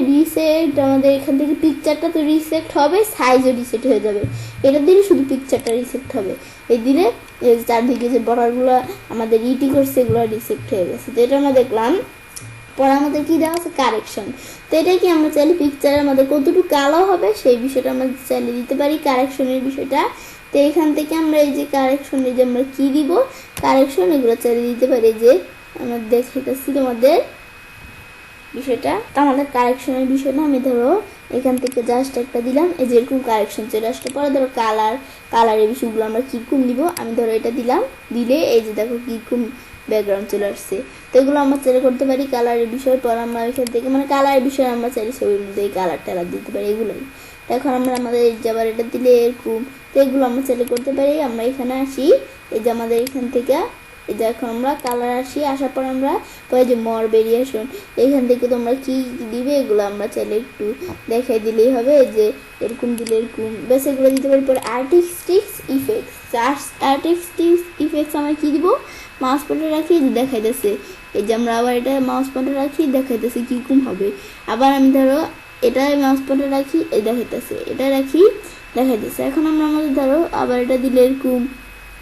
আমাদের এখান থেকে পিকচারটা তো রিসেট হবে, সাইজও রিসেট হয়ে যাবে। এটা দিলে শুধু পিকচারটা রিসেট হবে। এই দিলে চারদিকে যে বর্ডারগুলো আমাদের করছে এগুলো রিসেট হয়ে গেছে। তো এটা আমরা দেখলাম। পরে আমাদের কি দেওয়া আছে কারেকশন। তো এটা কি আমরা চাইলে পিকচারের আমাদের কতটুকু কালো হবে সেই বিষয়টা আমরা চাইলে দিতে পারি, কারেকশনের বিষয়টা। তো এখান থেকে আমরা এই যে কারেকশনে যে আমরা কি দিব কারেকশন এগুলো চাইলে দিতে পারি। যে আমরা দেখাইতেছি তোমাদের বিষয়টা। তো আমাদের কারেকশনের বিষয়টা আমি ধরো এখান থেকে জাস্ট একটা দিলাম, এই যে এরকম কারেকশন চলে আসতে পরে ধরো কালারের বিষয়গুলো আমরা কিরকম দিব। আমি ধরো এটা দিলাম, দিলে এই যে দেখো কিরকম ব্যাকগ্রাউন্ড চলে আসছে। তো এগুলো আমরা চাইলে করতে পারি কালারের বিষয়। পর আমরা এখান থেকে মানে কালারের বিষয় আমরা চাইলে ছবির মধ্যে এই কালার দিতে পারি, এগুলোই। তো এখন আমরা আমাদের আবার এটা দিলে এরকম, তো এগুলো আমরা চাইলে করতে পারি। আমরা এখানে আসি, এই যে আমাদের এখান থেকে এই যে এখন আমরা কালার আসি, আসার পর আমরা পরে যে মর ভেরিয়েশন এখান থেকে তোমরা কি দিবে এগুলো আমরা চাইলে একটু দেখাই দিলেই হবে। যে এরকম দিলে এরকম, ব্যাস এগুলো দিতে পারি। পরে আর্টিস্টিক ইফেক্টস আমরা কি দিব, মাউস পয়েন্টার রাখি দেখাইতেছে। এই যে আমরা আবার এটা মাউস পয়েন্টার রাখি দেখাইতেছে কিরকম হবে। আবার আমি ধরো এটা মাউস পয়েন্টার রাখি এই দেখাইতেছে, এটা রাখি দেখাইতেছে। এখন আমরা আমাদের ধরো আবার এটা দিলে এরকম,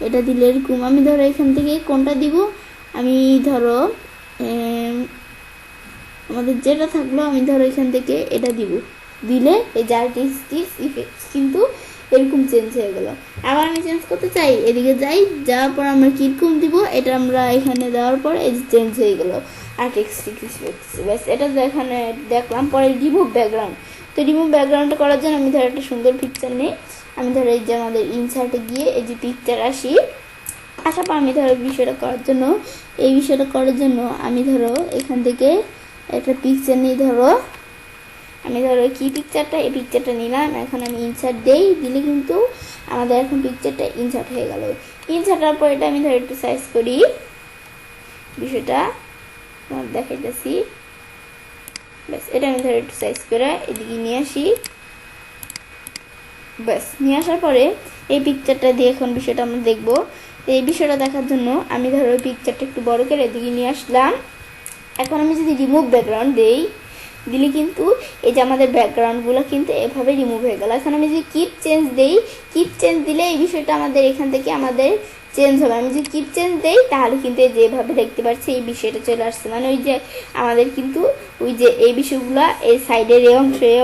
এটা দিলে এরকম। আমি ধরো এখান থেকে কোনটা দিব, আমি ধরো আমাদের যেটা থাকলো আমি ধরো এখান থেকে এটা দিব। দিলে এই যে আর্টিস্টিক ইফেক্টস কিন্তু এরকম চেঞ্জ হয়ে গেল। আবার আমি চেঞ্জ করতে চাই, এদিকে যাই, যাওয়ার পর আমরা কিরকম দিব এটা আমরা এখানে দেওয়ার পর এই যে চেঞ্জ হয়ে গেল আর্টিস্টিক ইফেক্টস। ব্যাস এটা এখানে দেখলাম। পরে রিমুভ ব্যাকগ্রাউন্ড, তো রিমুভ ব্যাকগ্রাউন্ডটা করার জন্য আমি ধরো একটা সুন্দর পিকচার নিই। আমি ধরো এই যে আমাদের ইনসার্টে গিয়ে এই যে পিকচার আসি, আসার পর আমি ধরো বিষয়টা করার জন্য আমি ধরো এখান থেকে একটা পিকচার নিই। ধরো আমি ধরো কি পিকচারটা, এই পিকচারটা নিলাম। এখন আমি ইনসার্ট দেই, দিলে কিন্তু আমাদের এখন পিকচারটা ইনসার্ট হয়ে গেল। ইনসার্ট হওয়ার পর এটা আমি ধরো একটু সাইজ করি, বিষয়টা দেখাইতেছি। ব্যাস এটা আমি ধরো একটু সাইজ করে এদিকে নিয়ে আসি। ব্যাস নিয়ে আসার পরে এই পিকচারটা দিয়ে এখন বিষয়টা আমরা দেখবো। এই বিষয়টা দেখার জন্য আমি ধরো ওই পিকচারটা একটু বড় করে এদিকে নিয়ে আসলাম। এখন আমি যদি রিমুভ ব্যাকগ্রাউন্ড দেই, দিলে কিন্তু এই যে আমাদের ব্যাকগ্রাউন্ডগুলো কিন্তু এভাবে রিমুভ হয়ে গেল। এখন আমি যদি কিপ চেঞ্জ দেই, কিপ চেঞ্জ দিলে এই বিষয়টা আমাদের এখান থেকে আমাদের চেঞ্জ হবে। আমি যদি কিপ চেঞ্জ দেই তাহলে কিন্তু যেভাবে দেখতে পাচ্ছি এই বিষয়টা চলে আসছে, মানে ওই যে আমাদের কিন্তু ওই যে এই বিষয়গুলো এই সাইডের এই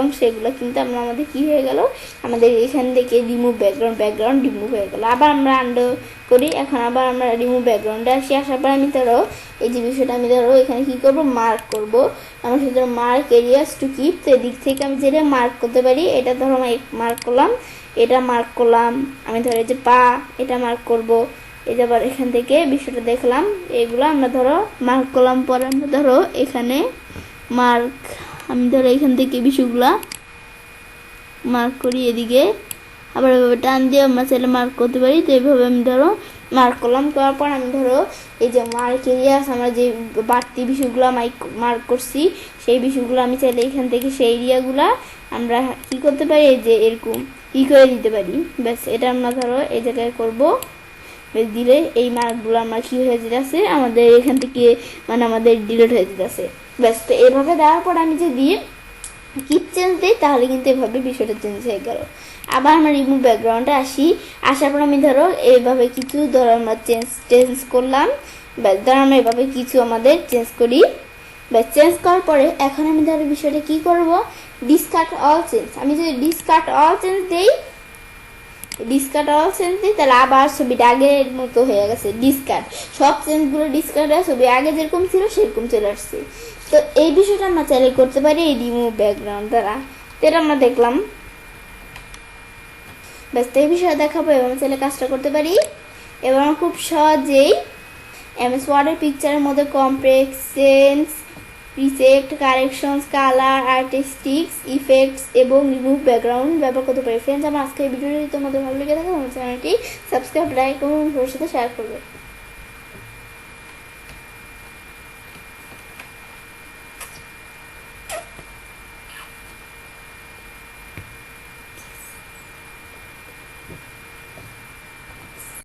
অংশ এগুলো কিন্তু আমাদের কি হয়ে গেল, আমাদের এখান থেকে রিমুভ ব্যাকগ্রাউন্ড রিমুভ হয়ে গেল। আবার আমরা আন্ডু করি, এখন আবার আমরা রিমুভ ব্যাকগ্রাউন্ডে আসি। আসার পর আমি ধরো এই যে বিষয়টা আমি ধরো এখানে কি করব, মার্ক করব। আমার সাথে মার্ক এরিয়াস টু কিপ, তো এদিক থেকে আমি যেটা মার্ক করতে পারি, এটা ধরো আমি মার্ক করলাম, এটা মার্ক করলাম, আমি ধরো যে পা এটা মার্ক করব। এই যে আবার এখান থেকে বিষয়টা দেখলাম, এগুলো আমরা ধরো মার্ক করলাম। পরে আমরা ধরো এখানে মার্ক, আমি ধরো এখান থেকে বিষয়গুলা মার্ক করি এদিকে, আবার এভাবে টান দিয়ে আমরা চাইলে মার্ক করতে পারি। তো এইভাবে আমি ধরো মার্ক করলাম, করার পর আমি ধরো এই যে মার্ক এরিয়াস আমরা যে বাড়তি বিষয়গুলো মার্ক করছি সেই বিষয়গুলো আমি চাইলে এখান থেকে সেই এরিয়াগুলা আমরা কি করতে পারি, এই যে এরকম ই করে দিতে পারি। ব্যাস এটা আমরা ধরো এই জায়গায় করবো, দিলে এই মার্কগুলো আমার কি হয়ে যেতেছে, আমাদের এখান থেকে মানে আমাদের ডিলিট হয়ে যেতেছে। ব্যাস, তো এভাবে দেওয়ার পর আমি যদি কিপ চেঞ্জ দিই তাহলে কিন্তু এভাবে বিষয়টা চেঞ্জ হয়ে গেল। আবার আমরা রিমুভ ব্যাকগ্রাউন্ডে আসি, আসার পর আমি ধরো এইভাবে কিছু ধরো আমরা চেঞ্জ করলাম। ব্যাস, ধরো আমরা এভাবে কিছু আমাদের চেঞ্জ করি। ব্যাস, চেঞ্জ করার পরে এখন আমি ধরো বিষয়টা কি করব, ডিসকার্ড অল চেঞ্জ। আমি যদি ডিসকার্ড অল চেঞ্জ দিই তাহলে আবার ছবিটা আগের মতো হয়ে গেছে। ডিসকার্ড সব চেঞ্জগুলো ডিসকার্ড হয়ে ছবি আগে যেরকম ছিল সেরকম চলে আসছে। তো এই বিষয়টা আমরা চাইলে করতে পারি এই রিমুভ ব্যাকগ্রাউন্ড দ্বারা। তো এটা আমরা দেখলাম। ব্যাস, এই বিষয়ে দেখাবো এবং চাইলে কাজটা করতে পারি। এবং খুব সহজেই এমএস ওয়ার্ডের পিকচারের মধ্যে complex change, preset, corrections, colour, artistic, effects এবং রিমুভ ব্যাকগ্রাউন্ড ব্যবহার করতে পারি। ফ্রেন্ডস, আমার আজকের ভিডিওটি তোমাদের ভালো লেগে থাকে আমার চ্যানেলটি সাবস্ক্রাইব, লাইক এবং সাথে শেয়ার করবে।